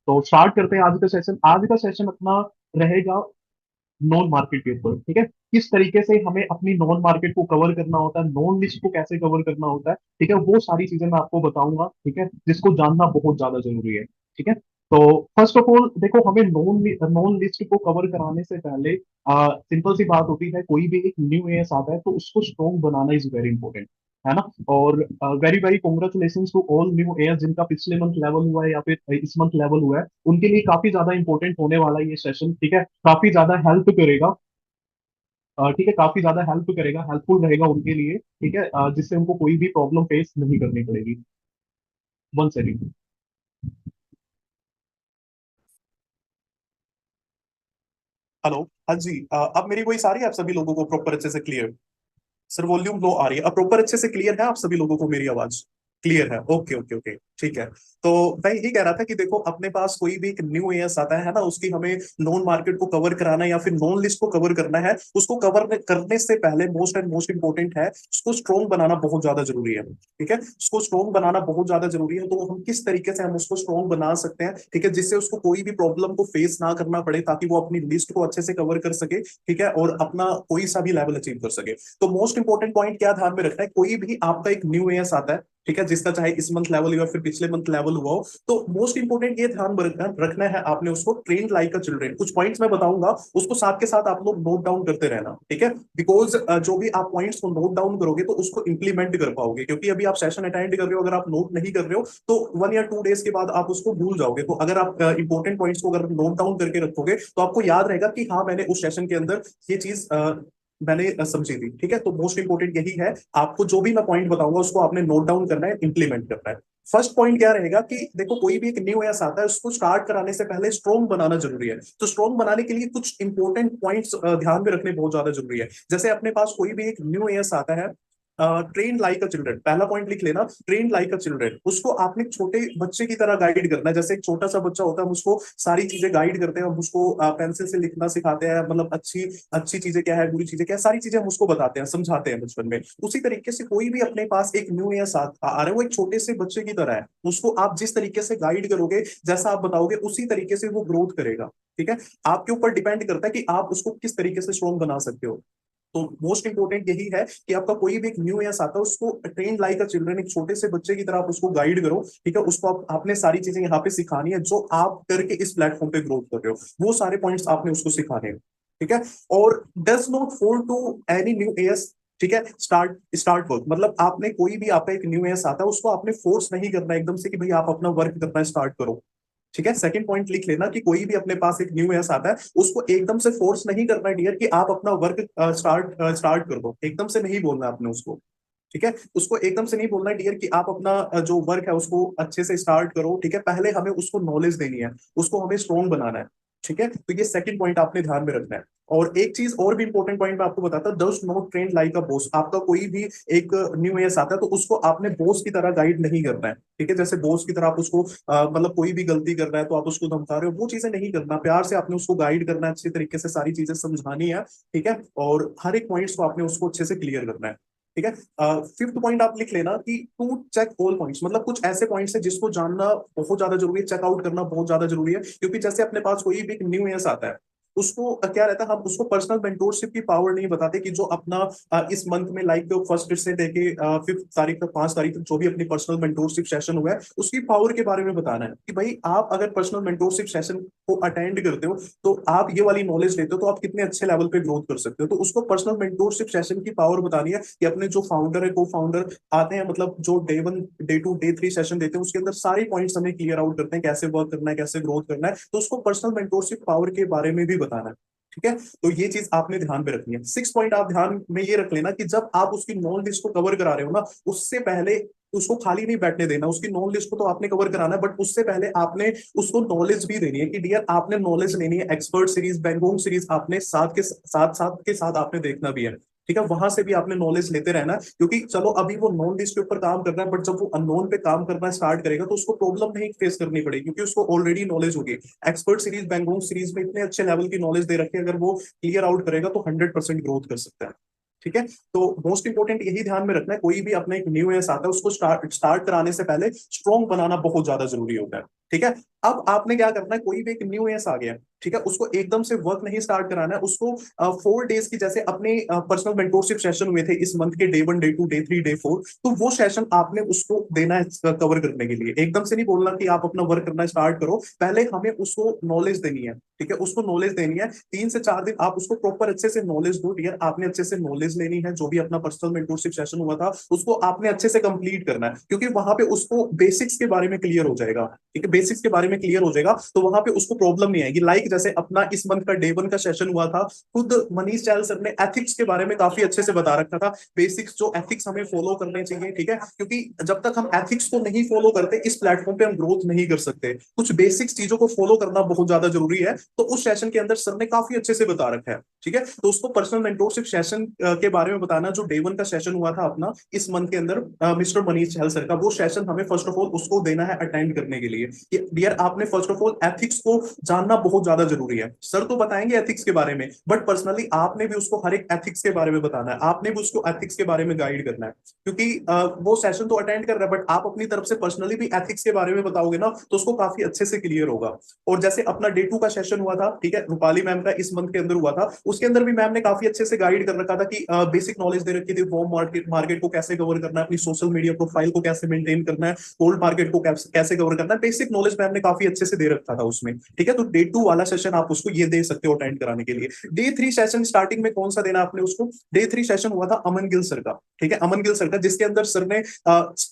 तो स्टार्ट करते हैं आज का सेशन। आज का सेशन अपना रहेगा नॉन मार्केट के ऊपर। ठीक है, किस तरीके से हमें अपनी नॉन मार्केट को कवर करना होता है, नॉन लिस्ट को कैसे कवर करना होता है, ठीक है, वो सारी चीजें मैं आपको बताऊंगा। ठीक है, जिसको जानना बहुत ज्यादा जरूरी है। ठीक है, तो फर्स्ट ऑफ ऑल देखो, हमें नॉन नॉन लिस्ट को कवर कराने से पहले सिंपल सी बात होती है, कोई भी एक न्यू एएस आता है तो उसको स्ट्रॉन्ग बनाना इज वेरी इंपॉर्टेंट, है ना। और very very congratulation to all new airs जिनका पिछले मंथ लेवल हुआ है या फिर इस मंथ लेवल हुआ है, उनके लिए काफी ज्यादा इंपॉर्टेंट होने वाला है ये सेशन। ठीक है, काफी ज्यादा हेल्प करेगा। ठीक है, काफी ज्यादा हेल्प करेगा, हेल्पफुल रहेगा उनके लिए। ठीक है, जिससे उनको कोई भी प्रॉब्लम फेस नहीं करनी पड़ेगी। One second. हेलो। हाँ जी, अब मेरी वॉइस आ रही है आप सभी लोगों को प्रॉपर अच्छे से क्लियर? सर वॉल्यूम लो आ रही है, अब प्रॉपर अच्छे से क्लियर है आप सभी लोगों को मेरी आवाज? क्लियर है, ओके ओके ओके, ठीक है। तो मैं यही कह रहा था कि देखो, अपने पास कोई भी एक न्यू एएस आता है ना, उसकी हमें नॉन मार्केट को कवर कराना है या फिर नॉन लिस्ट को कवर करना है, उसको कवर करने से पहले मोस्ट एंड मोस्ट इंपॉर्टेंट है, उसको स्ट्रॉन्ग बनाना बहुत ज्यादा जरूरी है। ठीक है, उसको स्ट्रॉन्ग बनाना बहुत ज्यादा जरूरी है। तो हम किस तरीके से हम उसको स्ट्रॉन्ग बना सकते हैं, ठीक है, जिससे उसको कोई भी प्रॉब्लम को फेस ना करना पड़े, ताकि वो अपनी लिस्ट को अच्छे से कवर कर सके, ठीक है, और अपना कोई सा भी लेवल अचीव कर सके। तो मोस्ट इंपॉर्टेंट पॉइंट क्या ध्यान में रखना है, कोई भी आपका एक न्यू एएस आता है, ठीक है, जिसका चाहे इस मंथ लेवल या फिर पिछले मंथ लेवल हुआ हो, तो मोस्ट इंपॉर्टेंट ये ध्यान में रखना है आपने, उसको ट्रेन लाइक अ चिल्ड्रेन। कुछ पॉइंट्स मैं बताऊंगा, उसको साथ के साथ आप लोग नोट डाउन करते रहना, ठीक है, बिकॉज जो भी आप पॉइंट्स को नोट डाउन करोगे तो उसको इंप्लीमेंट कर पाओगे। क्योंकि अभी आप सेशन अटेंड कर रहे हो, अगर आप नोट नहीं कर रहे हो तो 1 या 2 डेज के बाद आप उसको भूल जाओगे। तो अगर आप इंपॉर्टेंट पॉइंट्स को अगर नोट डाउन करके रखोगे तो आपको याद रहेगा कि हाँ, मैंने उस सेशन के अंदर ये चीज मैंने समझी थी। ठीक है, तो मोस्ट इंपोर्टेंट यही है, आपको जो भी मैं पॉइंट बताऊंगा उसको आपने नोट डाउन करना है, इंप्लीमेंट करना है। फर्स्ट पॉइंट क्या रहेगा कि देखो, कोई भी एक न्यू एस आता है, उसको स्टार्ट कराने से पहले स्ट्रॉन्ग बनाना जरूरी है। तो स्ट्रॉन्ग बनाने के लिए कुछ इंपॉर्टेंट पॉइंट्स ध्यान में रखने बहुत ज्यादा जरूरी है। जैसे अपने पास कोई भी एक न्यू एस आता है, ट्रेन लाइक अ चिल्ड्रन, पहला पॉइंट लिख लेना, ट्रेन लाइक अ चिल्ड्रन। उसको आपने छोटे बच्चे की तरह गाइड करना है। जैसे एक छोटा सा बच्चा होता है, हम उसको सारी चीजें गाइड करते हैं, हम उसको पेंसिल से लिखना सिखाते हैं, मतलब अच्छी अच्छी चीजें क्या है, बुरी चीजें क्या है, सारी चीजें हम उसको बताते हैं, समझाते हैं बचपन में। उसी तरीके से कोई भी अपने पास एक न्यू ईयर साथ आ रहे हैं, वो एक छोटे से बच्चे की तरह है। उसको आप जिस तरीके से गाइड करोगे, जैसा आप बताओगे, उसी तरीके से वो ग्रोथ करेगा। ठीक है, आपके ऊपर डिपेंड करता है कि आप उसको किस तरीके से स्ट्रॉन्ग बना सकते हो। तो मोस्ट इंपोर्टेंट यही है कि आपका कोई भी एक न्यू ईयर्स आता है, उसको ट्रेन लाइक अ चिल्ड्रन, एक छोटे से बच्चे की तरह आप उसको गाइड करो। ठीक है, उसको आपने सारी चीजें यहाँ पे सिखानी है जो आप करके इस प्लेटफॉर्म पे ग्रोथ कर रहे हो, वो सारे पॉइंट्स आपने उसको सिखाने हैं। ठीक है, और डज नॉट फोल टू एनी न्यू एयर्स। ठीक है, स्टार्ट स्टार्ट वर्क, मतलब आपने कोई भी आपका एक न्यू एयर्स आता है, उसको आपने फोर्स नहीं करना एकदम से कि भाई आप अपना वर्क करना स्टार्ट करो। ठीक है, सेकंड पॉइंट लिख लेना कि कोई भी अपने पास एक न्यू एस आता है, उसको एकदम से फोर्स नहीं करना डियर कि आप अपना वर्क स्टार्ट कर दो, एकदम से नहीं बोलना आपने उसको। ठीक है, उसको एकदम से नहीं बोलना डियर कि आप अपना जो वर्क है उसको अच्छे से स्टार्ट करो। ठीक है, पहले हमें उसको नॉलेज देनी है, उसको हमें स्ट्रॉन्ग बनाना है। ठीक है, तो ये सेकंड पॉइंट आपने ध्यान में रखना है। और एक चीज और भी इंपॉर्टेंट पॉइंट मैं आपको बताता हूँ, does not train like a boss. आपका कोई भी एक न्यू एस आता है तो उसको आपने बॉस की तरह गाइड नहीं करना है। ठीक है, जैसे बॉस की तरह आप उसको मतलब कोई भी गलती कर रहा है तो आप उसको धमका रहे हो, वो चीजें नहीं करना। प्यार से आपने उसको गाइड करना है, अच्छी तरीके से सारी चीजें समझानी है। ठीक है, और हर एक पॉइंट्स को आपने उसको अच्छे से क्लियर करना है। ठीक है, फिफ्थ पॉइंट आप लिख लेना कि टू चेक ऑल पॉइंट्स, मतलब कुछ ऐसे पॉइंट्स है जिसको जानना बहुत ज्यादा जरूरी है, चेकआउट करना बहुत ज्यादा जरूरी है। क्योंकि जैसे अपने पास कोई भी न्यू ईयर्स आता है, उसको क्या रहता है, हम उसको पर्सनल मेंटोरशिप की पावर नहीं बताते कि जो अपना इस मंथ में लाइक फर्स्ट से लेके 5 तारीख तक, 5 तारीख तक जो भी अपनी पर्सनल मेंटोरशिप सेशन हुआ है, उसकी पावर के बारे में बताना है कि भाई आप अगर पर्सनल मेंटोरशिप सेशन को अटेंड करते हो तो आप ये वाली नॉलेज लेते हो तो आप कितने अच्छे लेवल पे ग्रोथ कर सकते हो। तो उसको पर्सनल मेंटोरशिप सेशन की पावर बतानी है कि अपने जो फाउंडर है, को फाउंडर आते हैं, मतलब जो डे 1 डे 2 डे 3 सेशन देते हैं, उसके अंदर सारे पॉइंट्स हमें क्लियर आउट करते हैं, कैसे वर्क करना है, कैसे ग्रोथ करना है। तो उसको पर्सनल मेंटोरशिप पावर के बारे में भी बताना है। ठीक है, तो ये चीज आपने ध्यान में रखनी है। सिक्स पॉइंट आप ध्यान में ये रख लेना कि जब आप उसकी नॉन लिस्ट को कवर करा रहे हो ना, उससे पहले उसको खाली नहीं बैठने देना। उसकी नॉन लिस्ट को तो आपने कवर कराना है, बट उससे पहले आपने उसको नॉलेज भी देनी है कि डियर आपने नॉलेज लेनी है। एक्सपर्ट सीरीज, बैंगोंग सीरीज आपने साथ आपने देखना भी है। ठीक है, वहां से भी आपने नॉलेज लेते रहना है। क्योंकि चलो अभी वो नॉन लिस्ट के ऊपर काम कर रहा है, बट जब वो अननोन पे काम करना स्टार्ट करेगा तो उसको प्रॉब्लम नहीं फेस करनी पड़ेगी, क्योंकि उसको ऑलरेडी नॉलेज होगी। एक्सपर्ट सीरीज, बैंगोंग सीरीज में इतने अच्छे लेवल की नॉलेज दे रखे, अगर वो क्लियर आउट करेगा तो 100% ग्रोथ कर सकता है। ठीक है, तो मोस्ट इंपोर्टेंट यही ध्यान में रखना है, कोई भी अपना एक न्यू एस आता है, उसको स्टार्ट कराने से पहले स्ट्रॉन्ग बनाना बहुत ज्यादा जरूरी होता है। ठीक है। अब आपने क्या करना है, कोई भी एक न्यू एस आ गया, ठीक है, उसको एकदम से वर्क नहीं स्टार्ट कराना है, उसको 4 डेज की, जैसे अपने पर्सनल मेंटोरशिप सेशन हुए थे इस मंथ के डे 1 डे 2 डे 3 डे 4, तो वो सेशन आपने उसको देना है कवर करने के लिए। एकदम से नहीं बोलना कि आप अपना वर्क करना स्टार्ट करो, पहले हमें उसको नॉलेज देनी है, ठीक है, उसको नॉलेज देनी है। 3 से 4 दिन आप उसको प्रॉपर अच्छे से नॉलेज दो डियर, आपने अच्छे से नॉलेज लेनी है, जो भी अपना पर्सनल मेंटोरशिप सेशन हुआ था उसको आपने अच्छे से कंप्लीट करना है, क्योंकि वहां पे उसको बेसिक्स के बारे में क्लियर हो जाएगा, ठीक है, बेसिक्स के बारे में क्लियर हो जाएगा, तो वहां पे उसको प्रॉब्लम नहीं आएगी। लाइक जैसे अपना इस मंथ का डे 1 का सेशन हुआ था, खुद मनीष चाहल सर ने एथिक्स के बारे में काफी अच्छे से बता रखा था, बेसिक्स जो एथिक्स हमें फॉलो करने चाहिए, ठीक है, क्योंकि जब तक हम एथिक्स को नहीं फॉलो करते इस प्लेटफॉर्म पे हम ग्रोथ नहीं कर सकते, कुछ बेसिक्स चीजों को फॉलो करना बहुत ज्यादा जरूरी है। तो उस सेशन के अंदर सर ने काफी अच्छे से बता रखा है, ठीक है, तो उसको पर्सनल मेंटोरशिप सेशन के बारे में बताना, जो डे 1 का सेशन हुआ था अपना इस मंथ के अंदर मिस्टर मनीष चहल सर का, वो सेशन हमें फर्स्ट ऑफ ऑल उसको देना है अटेंड करने के लिए कि डियर आपने फर्स्ट ऑफ ऑल एथिक्स को जानना बहुत ज्यादा जरूरी है। सर तो बताएंगे एथिक्स के बारे में, बट पर्सनली आपने भी उसको हर एक एथिक्स के बारे में बताना है, आपने भी उसको एथिक्स के बारे में गाइड करना है, क्योंकि वो सेशन तो अटेंड कर रहा है, बट आप अपनी तरफ से पर्सनली भी एथिक्स के बारे में बताओगे ना, तो उसको काफी अच्छे से क्लियर होगा। और जैसे अपना डे 2 का सेशन हुआ था, ठीक है, रूपाली मैम का इस मंथ के अंदर हुआ था, उसके अंदर भी मैम ने काफी अच्छे से गाइड कर रखा था कि बेसिक नॉलेज दे रखी थी, वॉर्म मार्केट मार्केट को कैसे कवर करना है, अपनी सोशल मीडिया प्रोफाइल को कैसे मेंटेन करना है, गोल्ड मार्केट को कैसे कवर करना है, बेसिक नॉलेज मैम ने काफी अच्छे से दे रखा था उसमें, ठीक है। तो डे 2 वाला सेशन आप उसको ये दे सकते हो अटेंड कराने के लिए। डे 3 सेशन स्टार्टिंग में कौन सा देना आपने उसको, डे 3 सेशन हुआ था अमन गिल सर का, ठीक है, अमन गिल सर का, जिसके अंदर सर ने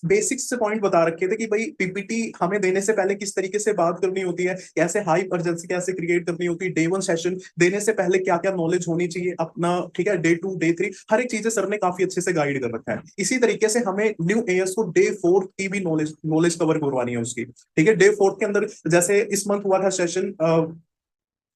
बेसिक्स से पॉइंट बता रखे थे कि भाई पीपीटी हमें देने से पहले किस तरीके से बात करनी होती है, कैसे हाई अर्जेंसी कैसे क्रिएट करनी होती है, डे 1 सेशन देने से पहले क्या क्या नॉलेज होनी चाहिए अपना, ठीक है, डे 2 डे 3 हर एक चीजें सर ने काफी अच्छे से गाइड कर रखा है। इसी तरीके से हमें न्यू एयर्स को डे 4 की भी नॉलेज नॉलेज कवर करवानी है उसकी, ठीक है, डे 4 के अंदर जैसे इस मंथ हुआ था सेशन,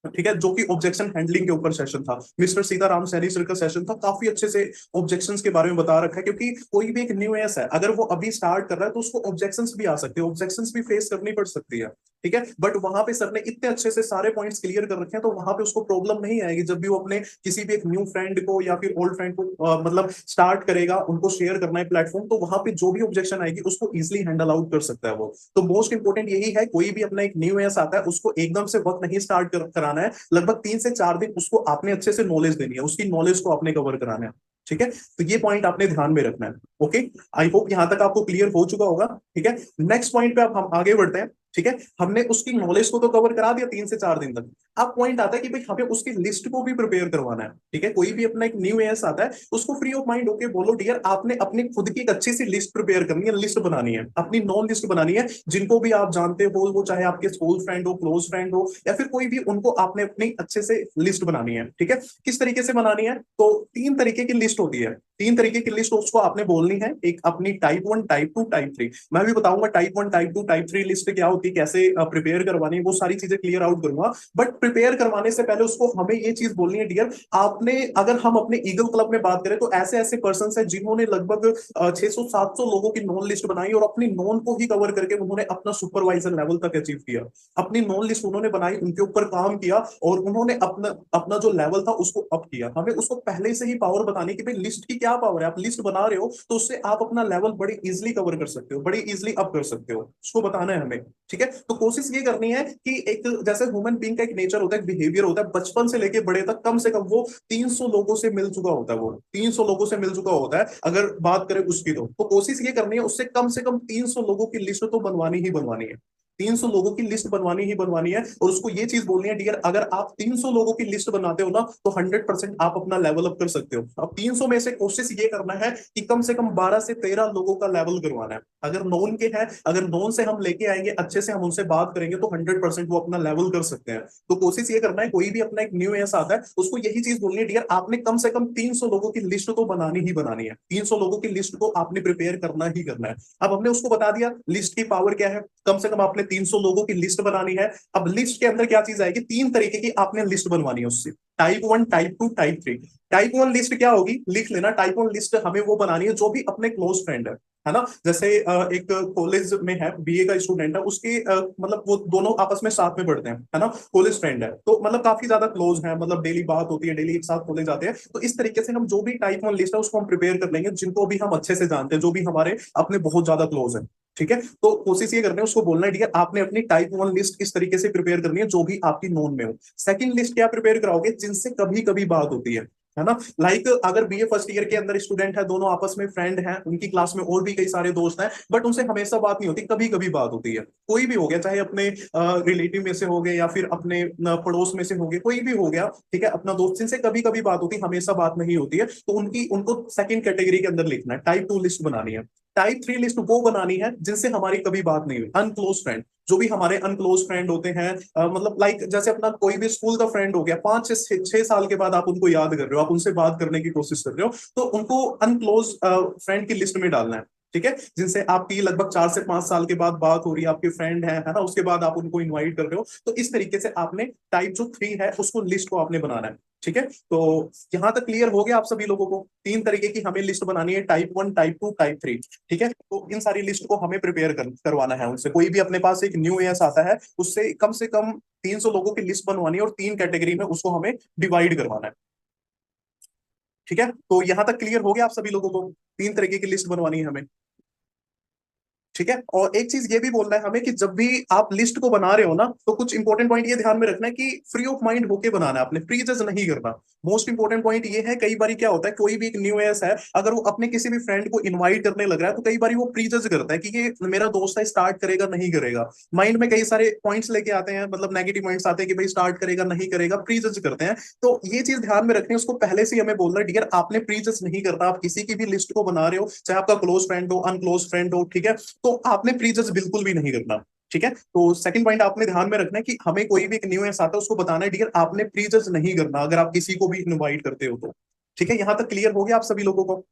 ठीक है, जो कि ऑब्जेक्शन हैंडलिंग के ऊपर सेशन था, मिस्टर सीताराम सैनी सर का सेशन था, काफी अच्छे से ऑब्जेक्शंस के बारे में बता रखा है, क्योंकि कोई भी एक न्यू एस है अगर वो अभी स्टार्ट कर रहा है तो उसको ऑब्जेक्शंस भी आ सकते हैं, ऑब्जेक्शंस भी फेस करनी पड़ सकती है, ठीक है, बट वहां पे सर ने इतने अच्छे से सारे पॉइंट्स क्लियर कर रखे हैं, तो वहां पे उसको प्रॉब्लम नहीं आएगी जब भी वो अपने किसी भी एक न्यू फ्रेंड को या फिर ओल्ड फ्रेंड को मतलब स्टार्ट करेगा, उनको शेयर करना है प्लेटफॉर्म, तो वहां पे जो भी ऑब्जेक्शन आएगी उसको इजिली हैंडल आउट कर सकता है वो। तो मोस्ट इंपोर्टेंट यही है, कोई भी अपना एक न्यू एस आता है उसको एकदम से वर्क नहीं स्टार्ट कराना है, लगभग 3 से 4 दिन उसको आपने अच्छे से नॉलेज देनी है, उसकी नॉलेज को आपने कवर कराना है, ठीक है, तो ये पॉइंट आपने ध्यान में रखना है। ओके, आई होप यहां तक आपको क्लियर हो चुका होगा, ठीक है। नेक्स्ट पॉइंट पे अब हम आगे बढ़ते हैं, ठीक है, हमने उसकी नॉलेज को तो कवर करा दिया 3 से 4 दिन तक। अब पॉइंट आता है कि भाई हमें उसकी लिस्ट को भी प्रिपेयर करवाना है, ठीक है, कोई भी अपना एक न्यू एस आता है उसको फ्री ऑफ माइंड होके बोलो डियर आपने अपनी खुद की एक अच्छी सी लिस्ट प्रिपेयर करनी है, लिस्ट बनानी है, अपनी नॉन लिस्ट बनानी है, जिनको भी आप जानते हो, वो चाहे आपके स्कूल फ्रेंड हो, क्लोज फ्रेंड हो, या फिर कोई भी, उनको आपने अपनी अच्छे से लिस्ट बनानी है, ठीक है। किस तरीके से बनानी है, तो 3 तरीके की लिस्ट होती है, 3 तरीके की लिस्ट उसको आपने बोलनी है, एक अपनी टाइप 1 टाइप 2 टाइप 3। मैं भी बताऊंगा टाइप 1 टाइप 2 टाइप 3 लिस्ट क्या होती है, कैसे प्रिपेयर करवानी है, वो सारी चीजें क्लियर आउट करूंगा, बट प्रिपेयर करवाने से पहले उसको हमें ये चीज बोलनी है डियर आपने, अगर हम अपने ईगल क्लब में बात करें तो ऐसे ऐसे पर्सन है जिन्होंने लगभग 600 700 लोगों की नॉन लिस्ट बनाई और अपनी नॉन को ही कवर करके उन्होंने अपना सुपरवाइजर लेवल तक अचीव किया, अपनी नॉन लिस्ट उन्होंने बनाई, उनके ऊपर काम किया और उन्होंने अपना अपना जो लेवल था उसको अप किया। हमें उसको पहले से ही पावर बतानी कि भाई लिस्ट की क्या पावर है, आप लिस्ट बना रहे हो तो उससे आप अपना लेवल बड़ी इजिली कवर कर सकते हो, बड़ी इजिली अप कर सकते हो, उसको बताना है हमें, ठीक है। तो कोशिश ये करनी है कि एक जैसे ह्यूमन बीइंग का एक नेचर होता है, बिहेवियर होता है, बचपन से लेके बड़े तक कम से कम वो 300 लोगों से मिल चुका होता है, वो 300 लोगों से मिल चुका होता है अगर बात करें उसकी, तो कोशिश ये करनी है उससे कम से कम 300 लोगों की लिस्ट तो बनवानी ही बनवानी है, 300 लोगों की लिस्ट बनवानी ही बनवानी है, और उसको ये चीज बोलनी है डियर अगर आप 300 लोगों की लिस्ट बनाते हो ना तो 100% आप अपना लेवल अप कर सकते हो। अब 300 में से कोशिश ये करना है कि कम से कम 12 से 13 लोगों का लेवल करवाना है, अगर नॉन के हैं, अगर नॉन से हम लेके आएंगे अच्छे से हम उनसे बात करेंगे तो 100% वो अपना लेवल कर सकते हैं। तो कोशिश ये करना है कोई भी अपना एक न्यू एस आता है उसको यही चीज बोलनी है डियर आपने कम से कम 300 लोगों की लिस्ट तो बनानी ही बनानी है, 300 लोगों की लिस्ट को आपने प्रिपेयर करना ही करना है। अब हमने उसको बता दिया लिस्ट की पावर क्या है, कम से कम आपने 300 लोगों की लिस्ट बनानी है। अब लिस्ट के अंदर क्या चीज आएगी, 3 तरीके की आपने लिस्ट बनवानी है उससे, type 1 type 2 type 3। Type 1 list क्या होगी, लिख लेना, टाइप 1 लिस्ट हमें वो बनानी है जो भी अपने क्लोज फ्रेंड है ना, जैसे एक कॉलेज में है, बीए का स्टूडेंट है, उसके मतलब वो दोनों आपस में साथ में पढ़ते हैं, है ना, कॉलेज फ्रेंड है, तो मतलब काफी ज्यादा क्लोज है, मतलब डेली बात होती है, डेली एक साथ कॉलेज जाते हैं, तो इस तरीके से हम जो भी टाइप 1 लिस्ट है उसको हम प्रिपेयर कर लेंगे जिनको भी हम अच्छे से जानते हैं, जो भी हमारे अपने बहुत ज्यादा क्लोज है, ठीक है, तो कोशिश ये करनी है उसको बोलना है ठीक है आपने अपनी टाइप वन लिस्ट इस तरीके से प्रिपेयर करनी है जो भी आपकी नोन में हो। सेकंड लिस्ट क्या प्रिपेयर कराओगे, जिनसे कभी कभी बात होती है ना। लाइक अगर बीए फर्स्ट ईयर के अंदर स्टूडेंट है, दोनों आपस में फ्रेंड हैं, उनकी क्लास में और भी कई सारे दोस्त हैं, बट उनसे हमेशा बात नहीं होती, कभी कभी बात होती है। कोई भी हो गया, चाहे अपने रिलेटिव में से हो गए या फिर अपने पड़ोस में से हो गए, कोई भी हो गया ठीक है, अपना दोस्त जिनसे कभी कभी बात होती, हमेशा बात नहीं होती है, तो उनकी उनको सेकंड कैटेगरी के अंदर लिखना है, टाइप टू लिस्ट बनानी है। टाइप थ्री लिस्ट वो बनानी है जिनसे हमारी कभी बात नहीं हुई, अनक्लोज फ्रेंड। जो भी हमारे अनक्लोज फ्रेंड होते हैं, मतलब लाइक जैसे अपना कोई भी स्कूल का फ्रेंड हो गया, 5 से 6 साल के बाद आप उनको याद कर रहे हो, आप उनसे बात करने की कोशिश कर रहे हो, तो उनको अनक्लोज फ्रेंड की लिस्ट में डालना है। ठीक है, जिनसे आपकी लगभग 4 से 5 साल के बाद बात हो रही है, आपके फ्रेंड है ना, उसके बाद आप उनको इन्वाइट कर रहे हो, तो इस तरीके से आपने टाइप जो थ्री है उसको लिस्ट को आपने बनाना है। ठीक है, तो यहां तक क्लियर हो गया आप सभी लोगों को, 3 तरीके की हमें लिस्ट बनानी है, type one, type two, type three. ठीक है, तो इन सारी लिस्ट को हमें प्रिपेयर करवाना है उनसे। कोई भी अपने पास एक न्यू एएस आता है, उससे कम 300 लोगों की लिस्ट बनवानी है और 3 कैटेगरी में उसको हमें डिवाइड करवाना है। ठीक है, तो यहां तक क्लियर हो गया आप सभी लोगों को, 3 तरीके की लिस्ट बनवानी है हमें। ठीक है, और एक चीज ये भी बोलना है हमें कि जब भी आप लिस्ट को बना रहे हो ना, तो कुछ इंपॉर्टेंट पॉइंट ये ध्यान में रखना है कि फ्री ऑफ माइंड होके बनाना है, आपने प्री जज नहीं करना। मोस्ट इंपॉर्टेंट पॉइंट ये है, कई बार क्या होता है, कोई भी एक न्यू एस है, अगर वो अपने किसी भी फ्रेंड को इन्वाइट करने लग रहा है, तो कई बार वो प्री जज करता है कि ये मेरा दोस्त है, स्टार्ट करेगा नहीं करेगा। माइंड में कई सारे पॉइंट्स लेके आते हैं, मतलब नेगेटिव पॉइंट्स आते हैं कि भाई स्टार्ट करेगा नहीं करेगा, प्री जज करते हैं। तो ये चीज ध्यान में रखनी है, उसको पहले से ही हमें बोलना है डियर आपने प्री जज नहीं करना। आप किसी की भी लिस्ट को बना रहे हो, चाहे आपका क्लोज फ्रेंड हो, अनक्लोज फ्रेंड हो, ठीक है, तो आपने प्रीजज बिल्कुल भी नहीं करना। ठीक है, तो सेकंड पॉइंट आपने ध्यान में रखना है कि हमें कोई भी एक न्यू एस आता है, उसको बताना है डियर आपने प्रीजज नहीं करना, अगर आप किसी को भी इनवाइट करते हो तो। ठीक है, यहां तक क्लियर हो गया आप सभी लोगों को।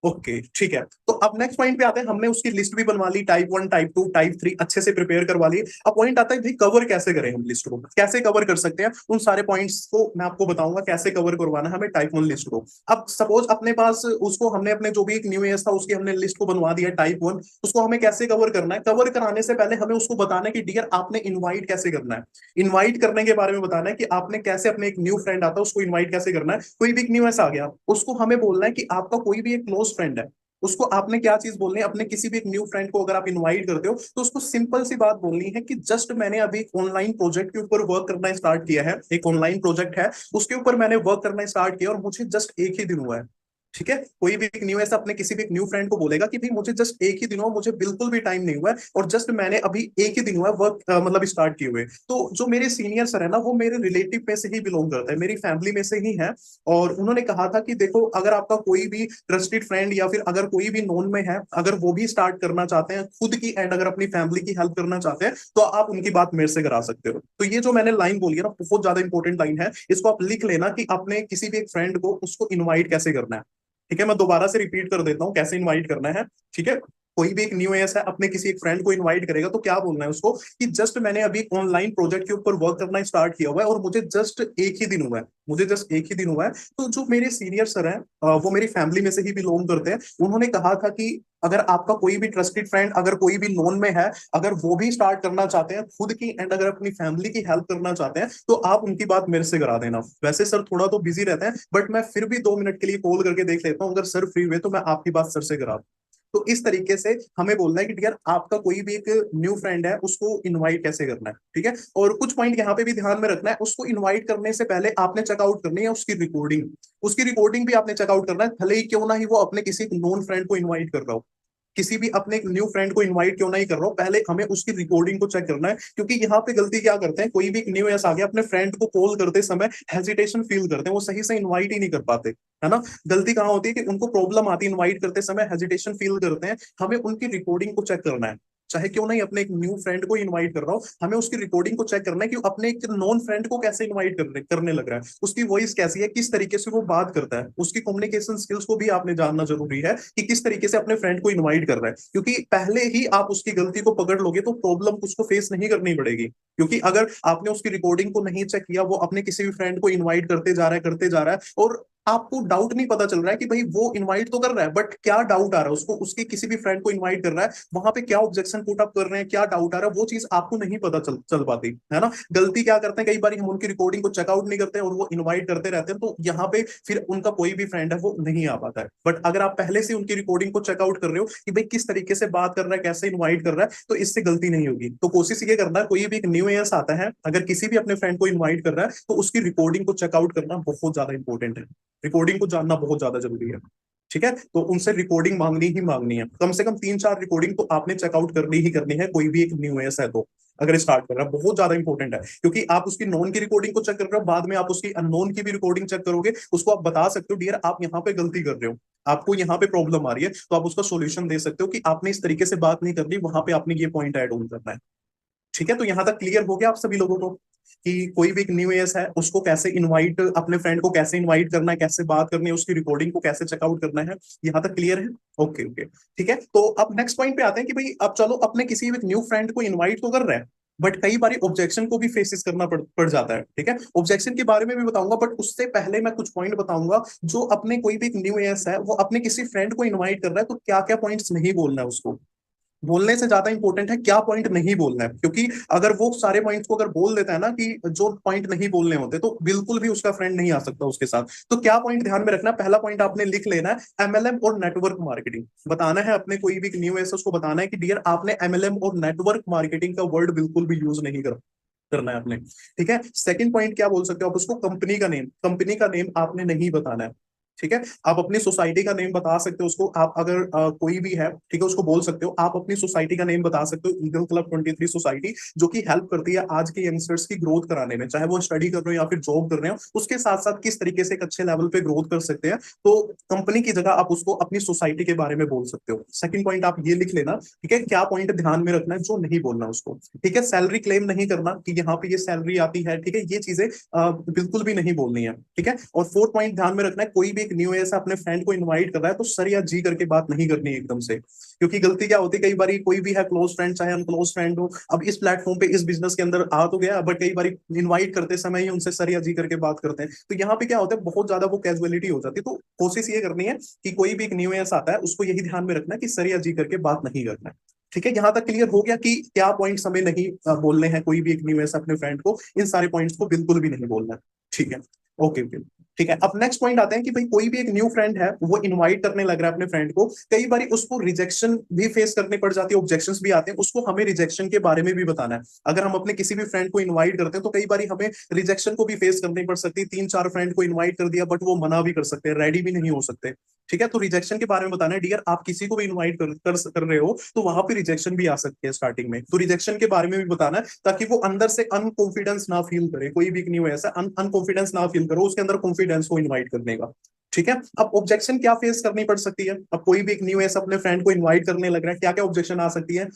ओके ठीक है, तो अब नेक्स्ट पॉइंट पे आते हैं। हमने उसकी लिस्ट भी बनवा ली, type one, type two, type three अच्छे से प्रिपेयर करवा ली। अब पॉइंट आता है भाई कवर कैसे करें, हम लिस्ट को कैसे कवर कर सकते हैं, उन सारे पॉइंट्स को मैं आपको बताऊंगा कैसे कवर करवाना है हमें टाइप वन लिस्ट को। अब सपोज अपने पास उसको हमने अपने जो भी एक न्यू एस था उसकी हमने लिस्ट को बनवा दिया टाइप वन, उसको हमें कैसे कवर करना है, कवर कराने से पहले हमें उसको बताना है कि डियर आपने इन्वाइट कैसे करना है। इन्वाइट करने के बारे में बताना है कि आपने कैसे अपने एक न्यू फ्रेंड आता है उसको इन्वाइट कैसे करना है। कोई भी एक न्यू एस आ गया, उसको हमें बोलना है कि आपका कोई भी एक क्लोज फ्रेंड है, उसको आपने क्या चीज बोलनी है, अपने किसी भी एक न्यू फ्रेंड को अगर आप इनवाइट करते हो, तो उसको सिंपल सी बात बोलनी है कि जस्ट मैंने अभी एक ऑनलाइन प्रोजेक्ट के ऊपर वर्क करना स्टार्ट किया है, एक ऑनलाइन प्रोजेक्ट है, उसके ऊपर मैंने वर्क करना स्टार्ट किया और मुझे जस्ट एक ही दिन हुआ है। ठीक है, कोई भी एक न्यू ऐसा अपने किसी भी एक न्यू फ्रेंड को बोलेगा कि भाई मुझे जस्ट एक ही दिन हुआ, मुझे बिल्कुल भी टाइम नहीं हुआ है, और जस्ट मैंने अभी एक ही दिन हुआ है वर्क मतलब स्टार्ट किए हुए। तो जो मेरे सीनियर सर है ना, वो मेरे रिलेटिव में से ही बिलोंग करता है, मेरी फैमिली में से ही है। और उन्होंने कहा था कि देखो अगर आपका कोई भी ट्रस्टेड फ्रेंड या फिर अगर कोई भी नोन में है, अगर वो भी स्टार्ट करना चाहते हैं खुद की एंड अगर अपनी फैमिली की हेल्प करना चाहते हैं, तो आप उनकी बात मेरे से करा सकते हो। तो ये जो मैंने लाइन बोली है ना, बहुत ज्यादा इंपॉर्टेंट लाइन है, इसको आप लिख लेना कि अपने किसी भी एक फ्रेंड को उसको इनवाइट कैसे करना है। ठीक है, मैं दोबारा से रिपीट कर देता हूँ कैसे इनवाइट करना है। ठीक है, कोई भी एक न्यू एस है अपने किसी एक फ्रेंड को इनवाइट करेगा, तो क्या बोलना है उसको कि जस्ट मैंने अभी ऑनलाइन प्रोजेक्ट के ऊपर वर्क करना स्टार्ट किया हुआ है और मुझे जस्ट एक ही दिन हुआ है, मुझे जस्ट एक ही दिन हुआ है। तो जो मेरे सीनियर सर हैं, वो मेरी फैमिली में से ही बिलोंग करते हैं, उन्होंने कहा था कि अगर आपका कोई भी ट्रस्टेड फ्रेंड, अगर कोई भी नोन में है, अगर वो भी स्टार्ट करना चाहते हैं खुद की एंड अगर अपनी फैमिली की हेल्प करना चाहते हैं, तो आप उनकी बात मेरे से करा देना। वैसे सर थोड़ा तो बिजी रहते हैं, बट मैं फिर भी 2 मिनट के लिए कॉल करके देख लेता हूँ, अगर सर फ्री हुए तो मैं आपकी बात सर से करा दूं। तो इस तरीके से हमें बोलना है कि यार आपका कोई भी एक न्यू फ्रेंड है उसको इनवाइट कैसे करना है। ठीक है, और कुछ पॉइंट यहाँ पे भी ध्यान में रखना है, उसको इनवाइट करने से पहले आपने चेकआउट करनी है उसकी रिकॉर्डिंग। उसकी रिकॉर्डिंग भी आपने चेकआउट करना है, भले ही क्यों ना ही वो अपने किसी नॉन फ्रेंड को इनवाइट कर रहा हो, किसी भी अपने न्यू फ्रेंड को इनवाइट क्यों नहीं कर रहा हूं, पहले हमें उसकी रिकॉर्डिंग को चेक करना है। क्योंकि यहाँ पे गलती क्या करते हैं, कोई भी एक न्यू एस आ गया, अपने फ्रेंड को कॉल करते समय हेजिटेशन फील करते हैं, वो सही से इनवाइट ही नहीं कर पाते, है ना। गलती कहाँ होती है कि उनको प्रॉब्लम आती है, इनवाइट करते समय हेजिटेशन फील करते हैं। हमें उनकी रिकॉर्डिंग को चेक करना है, चाहे क्यों नहीं अपने एक न्यू फ्रेंड को इनवाइट कर रहा हूं, हमें उसकी रिकॉर्डिंग को चेक करना है कि अपने एक नॉन फ्रेंड को कैसे इनवाइट करने लग रहा है, उसकी वॉइस कैसी है, किस तरीके से वो बात करता है, उसकी कम्युनिकेशन स्किल्स को भी आपने जानना जरूरी है कि किस तरीके से अपने फ्रेंड को इनवाइट कर रहा है। क्योंकि पहले ही आप उसकी गलती को पकड़ लोगे तो प्रॉब्लम उसको फेस नहीं करनी पड़ेगी। क्योंकि अगर आपने उसकी रिकॉर्डिंग को नहीं चेक किया, वो अपने किसी भी फ्रेंड को इनवाइट करते जा रहा है, करते जा रहा है, और आपको डाउट नहीं पता चल रहा है कि भाई वो इनवाइट तो कर रहा है, बट क्या डाउट आ रहा है उसको, उसके किसी भी फ्रेंड को इनवाइट कर रहा है, वहां पे क्या ऑब्जेक्शन पुट अप कर रहे हैं, क्या डाउट आ रहा है, वो चीज आपको नहीं पता चल पाती है ना। गलती क्या करते हैं, कई बार हम उनकी रिकॉर्डिंग को चेकआउट नहीं करते हैं और वो इनवाइट करते रहते हैं, तो यहाँ पे फिर उनका कोई भी फ्रेंड है वो नहीं आ पाता है। बट अगर आप पहले से उनकी रिकॉर्डिंग को चेकआउट कर रहे हो कि भाई किस तरीके से बात कर रहा है, कैसे इन्वाइट कर रहा है, तो इससे गलती नहीं होगी। तो कोशिश ये करना है, कोई भी एक न्यू एयर्स आता है, अगर किसी भी अपने फ्रेंड को इन्वाइट कर रहा है, तो उसकी रिकॉर्डिंग को चेकआउट करना बहुत ज्यादा इंपॉर्टेंट है। रिकॉर्डिंग को जानना बहुत ज्यादा जरूरी है। ठीक है, तो उनसे रिकॉर्डिंग मांगनी ही मांगनी है, कम से कम 3-4 रिकॉर्डिंग तो आपने चेकआउट करनी ही करनी है, कोई भी एक न्यू एस है तो। अगर स्टार्ट कर रहा है, बहुत ज्यादा इंपॉर्टेंट है, क्योंकि आप उसकी नॉन की रिकॉर्डिंग को चेक कर रहे हो, बाद में आप उसकी अननोन की भी रिकॉर्डिंग चेक करोगे, उसको आप बता सकते हो डियर आप यहाँ पे गलती कर रहे हो, आपको यहाँ पे प्रॉब्लम आ रही है, तो आप उसका सोल्यूशन दे सकते हो कि आपने इस तरीके से बात नहीं करनी, वहां पे आपने ये पॉइंट ऐड ऑन करना है। ठीक है, तो यहां तक क्लियर हो गया आप सभी लोगों को कि कोई भी एक न्यू एस है उसको कैसे इनवाइट, अपने फ्रेंड को कैसे इनवाइट करना है, कैसे बात करनी है, उसकी रिकॉर्डिंग को कैसे चेकआउट करना है। यहां तक क्लियर है? Okay okay. ठीक है, तो अब नेक्स्ट पॉइंट पे आते हैं कि भाई अब चलो अपने किसी भी न्यू फ्रेंड को इनवाइट तो कर रहे हैं, बट कई बार ऑब्जेक्शन को भी फेसेस करना पड़ जाता है। ठीक है, ऑब्जेक्शन के बारे में भी बताऊंगा, बट उससे पहले मैं कुछ पॉइंट बताऊंगा। जो अपने कोई भी एक न्यू एस है वो अपने किसी फ्रेंड को इनवाइट कर रहा है, तो क्या क्या पॉइंट्स नहीं बोलना है उसको, बोलने से ज्यादा इंपॉर्टेंट है क्या पॉइंट नहीं बोलना है। क्योंकि अगर वो सारे पॉइंट्स को अगर बोल देता है ना, कि जो पॉइंट नहीं बोलने होते, तो बिल्कुल भी उसका फ्रेंड नहीं आ सकता उसके साथ। तो क्या पॉइंट ध्यान में रखना है, पहला पॉइंट आपने लिख लेना है, एमएलएम और नेटवर्क मार्केटिंग बताना है अपने कोई भी न्यू एस उसको बताना है कि डियर आपने एमएलएम और नेटवर्क मार्केटिंग का वर्ड बिल्कुल भी यूज नहीं करना है आपने। ठीक है, सेकंड पॉइंट क्या बोल सकते हो आप उसको, कंपनी का नेम आपने नहीं बताना है। ठीक है, आप अपनी सोसाइटी का नेम बता सकते हो उसको, आप अगर कोई भी है, ठीक है, उसको बोल सकते हो आप अपनी सोसाइटी का नेम बता सकते हो, ईगल क्लब 23 सोसाइटी, जो कि हेल्प करती है आज के यंगस्टर्स की ग्रोथ कराने में, चाहे वो स्टडी कर रहे हो या फिर जॉब कर रहे हो, उसके साथ साथ किस तरीके से एक अच्छे लेवल पे ग्रोथ कर सकते हैं। तो कंपनी की जगह आप उसको अपनी सोसाइटी के बारे में बोल सकते हो। सेकंड पॉइंट आप ये लिख लेना। ठीक है, क्या पॉइंट ध्यान में रखना है जो नहीं बोलना उसको। ठीक है, सैलरी क्लेम नहीं करना कि यहाँ पे ये सैलरी आती है, ठीक है, ये चीजें बिल्कुल भी नहीं बोलनी है। ठीक है, और फोर्थ पॉइंट ध्यान में रखना है, कोई भी एक न्यू ऐसा अपने फ्रेंड को इनवाइट कर रहा है, तो सर या जी करके बात नहीं करनी है एकदम से। क्योंकि गलती क्या होती है, कई बार कोई भी है क्लोज फ्रेंड चाहे अनक्लोज फ्रेंड हो, अब इस प्लेटफॉर्म पे इस बिजनेस के अंदर आ तो गया, बट कई बार इनवाइट करते समय ही उनसे सर या जी करके बात करते हैं, तो यहाँ पे क्या होता है, बहुत ज्यादा वो कैजुअलिटी हो जाती है। तो कोशिश ये करनी है कि कोई भी एक न्यू ऐसा आता है उसको यही ध्यान में रखना है कि सर या जी करके बात नहीं करना है। ठीक है, यहाँ तक क्लियर हो गया कि क्या पॉइंट्स हमें नहीं बोलने हैं, कोई भी एक न्यू ऐसा अपने फ्रेंड को इन सारे पॉइंट्स को बिल्कुल भी नहीं बोलना है। ठीक है, ओके ओके। ठीक है, अब नेक्स्ट पॉइंट आते हैं कि भाई कोई भी एक न्यू फ्रेंड है वो इनवाइट करने लग रहा है अपने फ्रेंड को, कई बार उसको रिजेक्शन भी फेस करनी पड़ जाती है, ऑब्जेक्शंस भी आते हैं, उसको हमें रिजेक्शन के बारे में भी बताना है। अगर हम अपने किसी भी फ्रेंड को इनवाइट करते हैं, तो कई बार हमें रिजेक्शन को भी फेस करनी पड़ सकती है। 3-4 फ्रेंड को इनवाइट कर दिया, बट वो मना भी कर सकते हैं, रेडी भी नहीं हो सकते। ठीक है, तो रिजेक्शन के बारे में बताना है, डियर आप किसी को भी इनवाइट कर रहे हो, तो वहां पे रिजेक्शन भी आ सकती है स्टार्टिंग में, तो रिजेक्शन के बारे में भी बताना है, ताकि वो अंदर से अनकॉन्फिडेंस ना फील करे, कोई भी न्यू ऐसा अनकॉन्फिडेंस ना फील करो, उसके अंदर कॉन्फिडेंस को इनवाइट करने का। ठीक है, अब ऑब्जेक्शन क्या फेस करनी पड़ सकती है, अब कोई भी एक न्यू ऐसा अपने फ्रेंड को इनवाइट करने लग रहा है, क्या क्या ऑब्जेक्शन आ सकती है।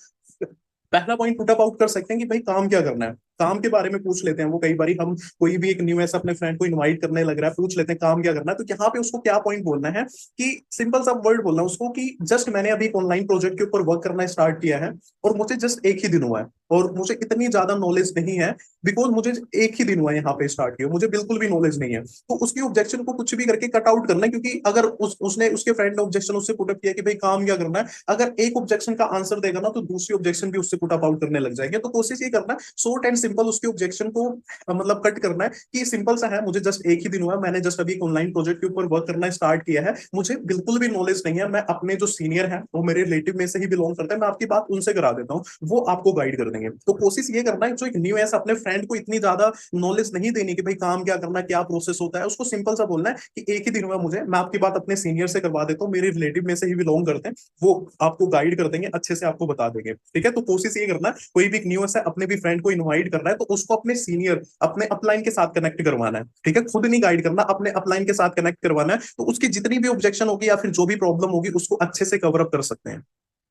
पहला पॉइंट पुट अप आउट कर सकते हैं कि भाई काम क्या करना है, काम के बारे में पूछ लेते हैं वो, कई बार हम कोई भी एक न्यू ऐसा अपने फ्रेंड को इनवाइट करने लग रहा है, पूछ लेते हैं काम क्या करना है, तो यहाँ पे उसको क्या पॉइंट बोलना है कि सिंपल सा वर्ड बोलना है उसको कि जस्ट मैंने अभी एक ऑनलाइन प्रोजेक्ट के ऊपर वर्क करना स्टार्ट किया है, और मुझे जस्ट एक ही दिन हुआ है, और मुझे इतनी ज्यादा नॉलेज नहीं है, बिकॉज मुझे एक ही दिन हुआ है यहाँ पे स्टार्ट किया, मुझे बिल्कुल भी नॉलेज नहीं है। तो उसकी ऑब्जेक्शन को कुछ भी करके कट आउट करना है, क्योंकि अगर उसने उसके फ्रेंड ने ऑब्जेक्शन उससे पुटअप किया कि भाई काम क्या करना है, अगर एक ऑब्जेक्शन का आंसर देगा ना, तो दूसरी ऑब्जेक्शन भी उससे पुटअप आउट करने लग जाएंगे। तो कोशिश ये करना है शॉर्ट एंड सिंपल उसके ऑब्जेक्शन को मतलब कट करना है कि सिंपल सा है, मुझे जस्ट एक ही दिन हुआ, मैंने जस्ट अभी एक ऑनलाइन प्रोजेक्ट के ऊपर वर्क करना स्टार्ट किया है, मुझे बिल्कुल भी नॉलेज नहीं है, मैं अपने जो सीनियर है वो मेरे रिलेटिव में से ही बिलोंग करते हैं, मैं आपकी बात उनसे करा देता हूँ, वो आपको गाइड कर देंगे। तो कोशिश ये करना है जो एक न्यू है अपने फ्रेंड को इतनी ज्यादा नॉलेज नहीं देनी कि भाई काम क्या करना, क्या प्रोसेस होता है, उसको सिंपल सा बोलना है कि एक ही दिन हुआ मुझे, मैं आपकी बात अपने सीनियर से करवा देता हूँ, मेरे रिलेटिव में से ही बिलोंग करते हैं, वो आपको गाइड कर देंगे, अच्छे से आपको बता देंगे। ठीक है, तो कोशिश ये करना है कोई भी न्यू है अपने भी फ्रेंड को इनवाइट करना है, तो उसको अपने सीनियर अपने अपलाइन के साथ कनेक्ट करवाना है। ठीक है, खुद नहीं गाइड करना, अपने अपलाइन के साथ कनेक्ट करवाना है, तो उसकी जितनी भी ऑब्जेक्शन होगी या फिर जो भी प्रॉब्लम होगी उसको अच्छे से कवर अप कर सकते हैं।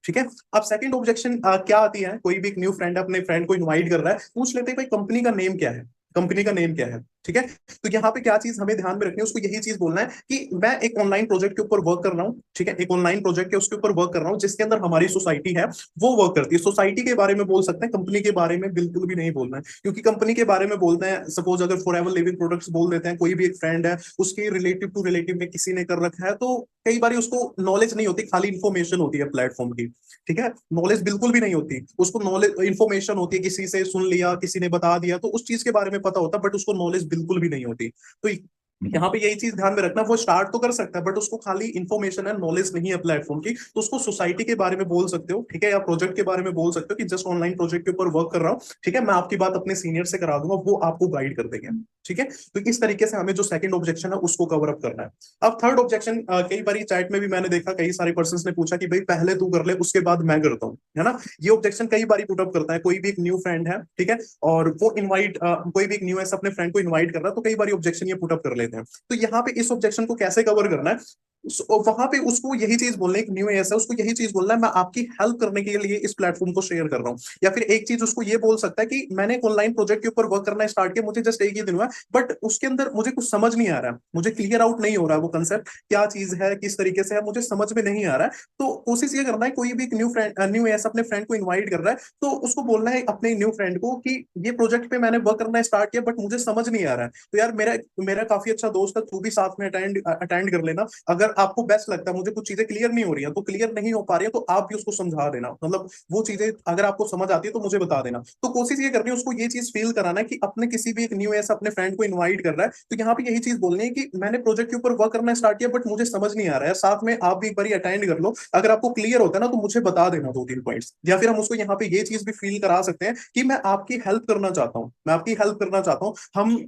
ठीक है, अब सेकंड ऑब्जेक्शन क्या आती है, कोई भी एक न्यू फ्रेंड अपने फ्रेंड को इनवाइट कर रहा है, पूछ लेते हैं भाई कंपनी का नेम क्या है, कंपनी का नेम क्या है। ठीक है। तो यहाँ पे क्या चीज हमें ध्यान में रखनी है, उसको यही चीज बोलना है कि मैं एक ऑनलाइन प्रोजेक्ट के ऊपर वर्क कर रहा हूँ, ठीक है, एक ऑनलाइन प्रोजेक्ट के उसके ऊपर वर्क कर रहा हूँ जिसके अंदर हमारी सोसाइटी है वो वर्क करती है। सोसाइटी के बारे में बोल सकते हैं, कंपनी के बारे में बिल्कुल भी नहीं बोलना है, क्योंकि कंपनी के बारे में बोलते हैं, सपोज अगर फॉरएवर लिविंग प्रोडक्ट्स बोल देते हैं, कोई भी एक फ्रेंड है उसके रिलेटिव टू रिलेटिव में किसी ने कर रखा है, तो कई बार उसको नॉलेज नहीं होती, खाली इन्फॉर्मेशन होती है प्लेटफॉर्म की, ठीक है, नॉलेज बिल्कुल भी नहीं होती उसको, नॉलेज इन्फॉर्मेशन होती है, किसी से सुन लिया, किसी ने बता दिया, तो उस चीज के बारे में पता होता, बट उसको नॉलेज बिल्कुल भी नहीं होती। तो यहाँ पे यही चीज ध्यान में रखना, वो स्टार्ट तो कर सकता है बट उसको खाली इन्फॉर्मेशन है, नॉलेज नहीं है प्लेटफॉर्म की, तो उसको सोसाइटी के बारे में बोल सकते हो, ठीक है, या प्रोजेक्ट के बारे में बोल सकते हो कि जस्ट ऑनलाइन प्रोजेक्ट के ऊपर वर्क कर रहा हूँ, ठीक है, मैं आपकी बात अपने सीनियर से करा दूंगा, वो आपको गाइड कर देंगे, ठीक है। तो इस तरीके से हमें जो सेकंड ऑब्जेक्शन है उसको कवर अप करना है। अब थर्ड ऑब्जेक्शन, कई बार चैट में भी मैंने देखा, कई सारे पर्सन ने पूछा कि भाई पहले तू कर ले उसके बाद मैं करता हूँ, है ना, ये ऑब्जेक्शन कई बार पुटअप करता है कोई भी एक न्यू फ्रेंड है, ठीक है, और वो इनवाइट, कोई भी एक न्यू ऐसा अपने फ्रेंड को इनवाइट कर रहा है, तो कई बार ऑब्जेक्शन ये पुटअप कर लेते हैं। तो यहाँ पे इस ऑब्जेक्शन को कैसे कवर करना है, वहां पे उसको यही चीज बोलना है, एक न्यू एस है उसको यही चीज बोलना है, मैं आपकी हेल्प करने के लिए इस प्लेटफॉर्म को शेयर कर रहा हूँ। या फिर एक चीज उसको ये बोल सकता है कि मैंने एक ऑनलाइन प्रोजेक्ट के ऊपर वर्क करना स्टार्ट किया, मुझे जस्ट एक ही दिन हुआ, बट उसके अंदर मुझे कुछ समझ नहीं आ रहा है, मुझे क्लियर आउट नहीं हो रहा है वो कंसेप्ट क्या चीज है, किस तरीके से है, मुझे समझ में नहीं आ रहा है। तो कोशिश ये करना है, कोई भी एक न्यू फ्रेंड, न्यू एस अपने फ्रेंड को इन्वाइट कर रहा है, तो उसको बोलना है अपने न्यू फ्रेंड को कि ये प्रोजेक्ट पे मैंने वर्क करना स्टार्ट किया बट मुझे समझ नहीं आ रहा है, तो यार मेरा मेरा काफी अच्छा दोस्त है, तू भी साथ में अटेंड अटेंड कर लेना, अगर आपको बेस्ट लगता है, मुझे कुछ चीजें क्लियर नहीं हो रही है, तो क्लियर नहीं हो पा रही है तो आप भी उसको समझा देना, मतलब वो चीजें अगर आपको समझ आती है तो मुझे बता देना। तो कोशिश ये करनी है उसको ये चीज फील कराना है कि अपने किसी भी एक न्यू ऐसा अपने फ्रेंड को इन्वाइट कर रहा है, तो यहाँ पे यही चीज बोलनी है कि मैंने प्रोजेक्ट के ऊपर वर्क करना स्टार्ट किया बट मुझे समझ नहीं आ रहा है, साथ में आप भी एक बार अटेंड कर लो, अगर आपको क्लियर होता है ना तो मुझे बता देना दो तीन पॉइंट्स। या फिर हम उसको यहाँ पे ये चीज भी फील करा सकते हैं कि मैं आपकी हेल्प करना चाहता हूँ, मैं आपकी हेल्प करना चाहता हूँ,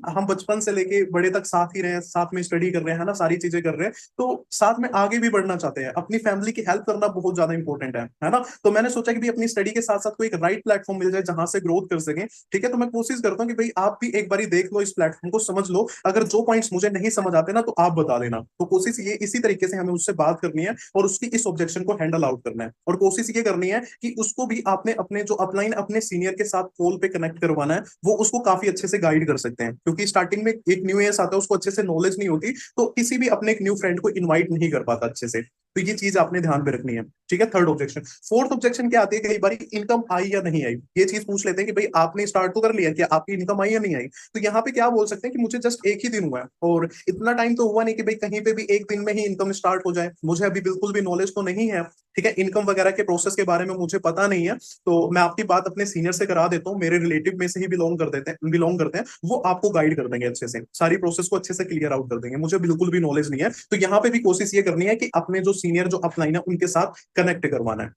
हम बचपन से लेके बड़े तक साथ ही रहे, साथ में स्टडी कर रहे हैं ना, सारी चीजें कर रहे हैं, तो साथ में आगे भी बढ़ना चाहते हैं, अपनी फैमिली की हेल्प करना बहुत ज्यादा इंपॉर्टेंट है ना। तो मैंने सोचा कि भाई अपनी स्टडी के साथ साथ कोई एक राइट प्लेटफॉर्म मिल जाए जहां से ग्रोथ कर सके, ठीक है, तो मैं कोशिश करता हूँ कि भाई आप भी एक बार देख लो इस प्लेटफॉर्म को, समझ लो, अगर जो पॉइंट्स मुझे नहीं समझ आते ना तो आप बता देना। तो कोशिश ये इसी तरीके से हमें उससे बात करनी है और उसकी इस ऑब्जेक्शन को हैंडल आउट करना है, और कोशिश ये करनी है कि उसको भी आपने अपने जो अपलाइन अपने सीनियर के साथ कॉल पे कनेक्ट करवाना है, वो उसको काफी अच्छे से गाइड कर सकते हैं, क्योंकि स्टार्टिंग में एक न्यू एस आता है उसको अच्छे से नॉलेज नहीं होती, तो किसी भी अपने एक न्यू फ्रेंड को इन्वाइट नहीं कर पाता अच्छे से। तो ये चीज आपने ध्यान में रखनी है, ठीक है, थर्ड ऑब्जेक्शन। फोर्थ ऑब्जेक्शन क्या आती है, कई बार इनकम आई या नहीं आई, ये चीज पूछ लेते हैं कि भाई आपने स्टार्ट तो कर लिया, क्या आपकी इनकम आई या नहीं आई। तो यहाँ पे क्या बोल सकते हैं कि मुझे जस्ट एक ही दिन हुआ है और इतना टाइम तो हुआ नहीं कि भाई कहीं पे भी एक दिन में ही इनकम स्टार्ट हो जाए, मुझे अभी बिल्कुल भी नॉलेज तो नहीं है, ठीक है, इनकम वगैरह के प्रोसेस के बारे में मुझे पता नहीं है, तो मैं आपकी बात अपने सीनियर से करा देता हूँ, मेरे रिलेटिव में से ही बिलोंग करते हैं, वो आपको गाइड कर देंगे अच्छे से, सारी प्रोसेस को अच्छे से क्लियर आउट कर देंगे, मुझे बिल्कुल भी नॉलेज नहीं है। तो यहाँ पे भी कोशिश ये करनी है कि अपने जो सीनियर जो अपलाइन है उनके साथ कनेक्ट करवाना है,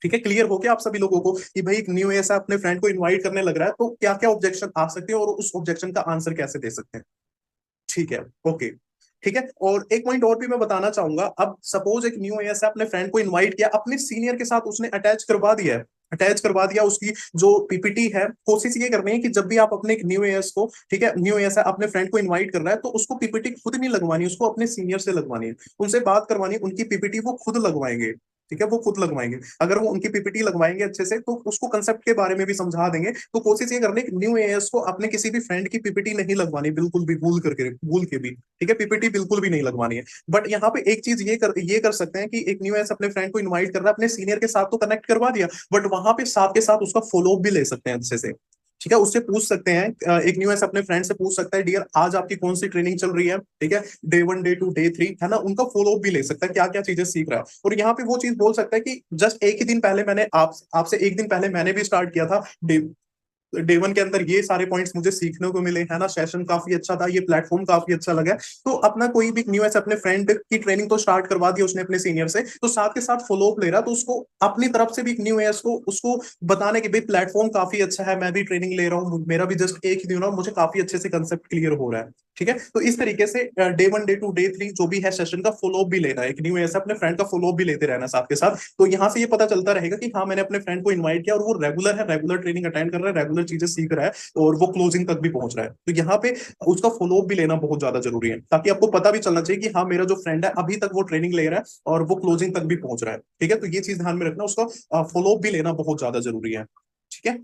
ठीक है। क्लियर हो गया आप सभी लोगों को कि भाई एक न्यू ऐसा अपने फ्रेंड को इनवाइट करने लग रहा है तो क्या क्या ऑब्जेक्शन आ सकते हैं और उस ऑब्जेक्शन का आंसर कैसे दे सकते हैं, ठीक है, ओके, ठीक है। और एक पॉइंट और भी मैं बताना चाहूंगा, अब सपोज एक न्यू ऐसा अपने फ्रेंड को इनवाइट किया, अपने सीनियर के साथ उसने अटैच करवा दिया उसकी जो पीपीटी है, कोशिश ये करनी है कि जब भी आप अपने एक न्यू एएस को, ठीक है, न्यू एएस अपने फ्रेंड को इनवाइट कर रहा है, तो उसको पीपीटी खुद नहीं लगवानी, उसको अपने सीनियर से लगवानी है, उनसे बात करवानी है, उनकी पीपीटी वो खुद लगवाएंगे, ठीक है, वो खुद लगवाएंगे, अगर वो उनकी पीपीटी लगवाएंगे अच्छे से तो उसको कंसेप्ट के बारे में भी समझा देंगे। तो कोशिश ये करनी है न्यू एएस को अपने किसी भी फ्रेंड की पीपीटी नहीं लगवानी, बिल्कुल भी भूल के भी, ठीक है, पीपीटी बिल्कुल भी नहीं लगवानी है। बट यहाँ पे एक चीज ये कर सकते हैं कि एक न्यू एस अपने फ्रेंड को इनवाइट कर रहा है, अपने सीनियर के साथ तो कनेक्ट करवा दिया, बट वहां पे साथ के साथ उसका फॉलोअप भी ले सकते हैं अच्छे से, ठीक है, उससे पूछ सकते हैं, एक न्यू एस अपने फ्रेंड से पूछ सकता है, डियर आज आपकी कौन सी ट्रेनिंग चल रही है, ठीक है, डे 1 डे 2 डे 3, है ना, उनका फॉलोअप भी ले सकता है, क्या क्या चीजें सीख रहा है। और यहाँ पे वो चीज बोल सकता है कि जस्ट एक ही दिन पहले मैंने आपसे एक दिन पहले मैंने भी स्टार्ट किया था, डे वन के अंदर ये सारे पॉइंट्स मुझे सीखने को मिले, है ना, सेशन काफी अच्छा था, ये प्लेटफॉर्म काफी अच्छा लगा। तो अपना कोई भी न्यू ऐसे अपने फ्रेंड की ट्रेनिंग तो स्टार्ट करवा दी उसने अपने सीनियर से, तो साथ के साथ फॉलोअप ले रहा, तो उसको अपनी तरफ से भी एक न्यू एस को उसको बताने के भाई प्लेटफॉर्म काफी अच्छा है, मैं भी ट्रेनिंग ले रहा हूँ, मेरा भी जस्ट एक ही दिन और मुझे काफी अच्छे से कंसेप्ट क्लियर हो रहा है, ठीक है। तो इस तरीके से डे 1 डे 2 डे 3 जो भी है सेशन का फॉलोअप भी लेना है, एक न्यू ऐसा अपने फ्रेंड का फॉलोअप भी लेते रहना साथ के साथ। तो यहाँ से ये पता चलता रहेगा कि हाँ मैंने अपने फ्रेंड को इन्वाइट किया और वो रेगुलर है, रेगुलर ट्रेनिंग अटेंड कर रहा है, रेगुलर चीजें सीख रहा है और वो क्लोजिंग तक भी पहुंच रहा है। तो यहाँ पे उसका फॉलोअप भी लेना बहुत ज्यादा जरूरी है, ताकि आपको पता भी चलना चाहिए कि हाँ मेरा जो फ्रेंड है अभी तक वो ट्रेनिंग ले रहा है और वो क्लोजिंग तक भी पहुंच रहा है, ठीक है। तो ये चीज ध्यान में रखना, उसका फॉलोअप भी लेना बहुत ज्यादा जरूरी है, ठीक है।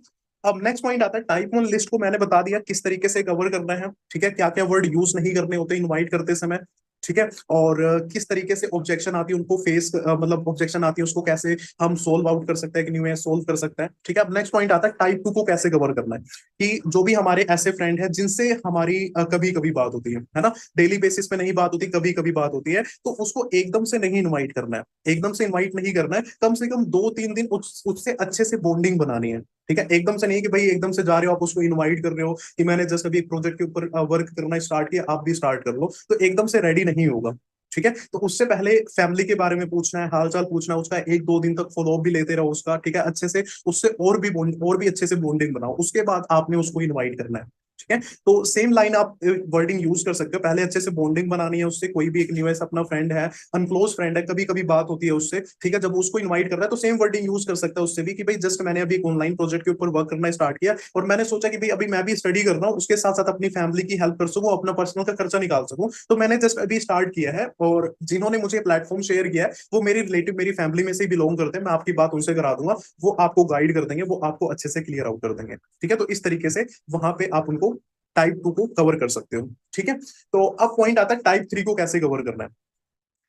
अब नेक्स्ट पॉइंट आता है टाइप 1 लिस्ट को मैंने बता दिया किस तरीके से कवर करना है, ठीक है, क्या क्या वर्ड यूज नहीं करने होते इनवाइट करते समय, ठीक है, और किस तरीके से ऑब्जेक्शन आती है उनको फेस, मतलब ऑब्जेक्शन आती है उसको कैसे हम सोल्व आउट कर सकते हैं कि नहीं सोल्व कर सकते हैं, ठीक है। अब नेक्स्ट पॉइंट आता है टाइप 2 को कैसे कवर करना है, कि जो भी हमारे ऐसे फ्रेंड है जिनसे हमारी कभी कभी बात होती है ना, डेली बेसिस पे नहीं बात होती, कभी कभी बात होती है, तो उसको एकदम से नहीं इनवाइट करना है, एकदम से इनवाइट नहीं करना है, कम से कम 2-3 दिन उससे अच्छे से बॉन्डिंग बनानी है, ठीक है। एकदम से नहीं कि भाई एकदम से जा रहे हो आप उसको इनवाइट कर रहे हो कि मैंने जस्ट अभी एक प्रोजेक्ट के ऊपर वर्क करना स्टार्ट किया, आप भी स्टार्ट कर लो, तो एकदम से रेडी नहीं होगा, ठीक है। तो उससे पहले फैमिली के बारे में पूछना है, हालचाल पूछना है उसका, 1-2 दिन तक फॉलोअप भी लेते रहो उसका, ठीक है, अच्छे से उससे और भी अच्छे से बॉन्डिंग बनाओ, उसके बाद आपने उसको इनवाइट करना है, ठीक है। तो सेम लाइन आप वर्डिंग यूज कर सकते हो, पहले अच्छे से बॉन्डिंग बनानी है उससे, कोई भी एक न्यू ऐसा अपना फ्रेंड है, अनक्लोज फ्रेंड है, कभी कभी बात होती है उससे, ठीक है, जब उसको इनवाइट कर रहा है तो सेम वर्डिंग यूज कर सकता है उससे भी कि भाई जस्ट मैंने अभी एक ऑनलाइन प्रोजेक्ट के ऊपर वर्क करना स्टार्ट किया और मैंने सोचा कि भाई अभी मैं भी स्टडी कर रहा हूँ, उसके साथ साथ अपनी फैमिली की हेल्प कर सकूँ, अपना पर्सनल का खर्चा निकाल सकूँ, तो मैंने जस्ट अभी स्टार्ट किया है, और जिन्होंने मुझे प्लेटफॉर्म शेयर किया है वो मेरे रिलेटिव मेरी फैमिली में से बिलोंग करते हैं, मैं आपकी बात उनसे करा दूंगा, वो आपको गाइड कर देंगे, वो आपको अच्छे से क्लियर आउट कर देंगे, ठीक है। तो इस तरीके से वहां पे आप उनको टाइप 2 को कवर कर सकते हो, ठीक है। तो अब पॉइंट आता है टाइप 3 को कैसे कवर करना है।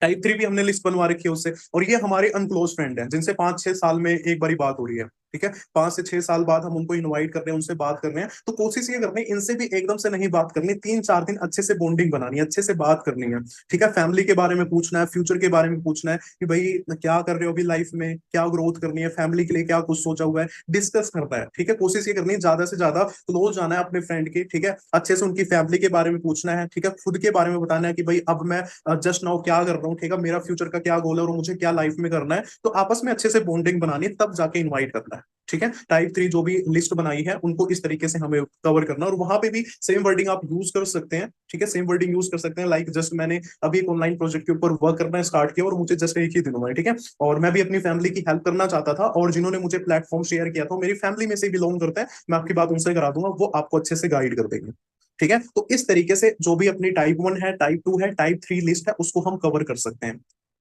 टाइप 3 भी हमने लिस्ट बनवा रखी है उससे, और ये हमारे अनक्लोज फ्रेंड हैं जिनसे 5-6 साल में एक बारी बात हो रही है, ठीक है, 5 से 6 साल बाद हम उनको इनवाइट कर रहे हैं, उनसे बात कर रहे हैं, तो कोशिश ये करनी है इनसे भी एकदम से नहीं बात करनी, 3-4 दिन अच्छे से बॉन्डिंग बनानी है, अच्छे से बात करनी है, ठीक है। फैमिली के बारे में पूछना है, फ्यूचर के बारे में पूछना है कि भाई क्या कर रहे हो अभी लाइफ में, क्या ग्रोथ करनी है, फैमिली के लिए क्या कुछ सोचा हुआ है, डिस्कस करना है, ठीक है। कोशिश ये करनी है ज्यादा से ज्यादा क्लोज जाना है अपने फ्रेंड के, ठीक है, अच्छे से उनकी फैमिली के बारे में पूछना है, ठीक है, खुद के बारे में बताना है कि भाई अब मैं जस्ट नाउ क्या कर रहा हूँ, ठीक है, मेरा फ्यूचर का क्या गोल है और मुझे क्या लाइफ में करना है, तो आपस में अच्छे से बॉन्डिंग बनानी है, तब जाके इनवाइट करना है, ठीक है। टाइप 3 जो भी लिस्ट बनाई है उनको इस तरीके से हमें कवर करना, और वहां पे भी सेम वर्डिंग आप यूज कर सकते हैं, ठीक है, सेम वर्डिंग यूज कर सकते हैं, लाइक जस्ट मैंने अभी एक ऑनलाइन प्रोजेक्ट के ऊपर वर्क करना स्टार्ट किया और मुझे जस्ट एक ही दिन हुआ है, ठीक है, और मैं भी अपनी फैमिली की हेल्प करना चाहता था, और जिन्होंने मुझे प्लेटफॉर्म शेयर किया था मेरी फैमिली में से बिलोंग करता है, मैं आपकी बात उनसे करा दूंगा, वो आपको अच्छे से गाइड कर देंगे, ठीक है। तो इस तरीके से जो भी अपनी टाइप 1 है, टाइप 2 है, टाइप 3 लिस्ट है उसको हम कवर कर सकते हैं,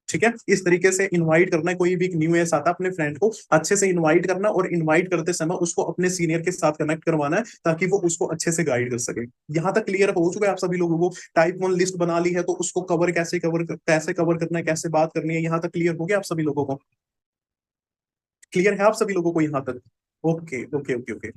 ठीक है। इस तरीके से इनवाइट करना है, कोई भी न्यू एस आता है अपने फ्रेंड को अच्छे से इनवाइट करना, और इनवाइट करते समय उसको अपने सीनियर के साथ कनेक्ट करवाना है ताकि वो उसको अच्छे से गाइड कर सके। यहां तक क्लियर हो चुका है आप सभी लोगों को, टाइप 1 लिस्ट बना ली है तो उसको कैसे कवर करना है, कैसे बात करनी है, यहां तक क्लियर हो गया आप सभी लोगों को, क्लियर है आप सभी लोगों को यहां तक? ओके ओके ओके ओके,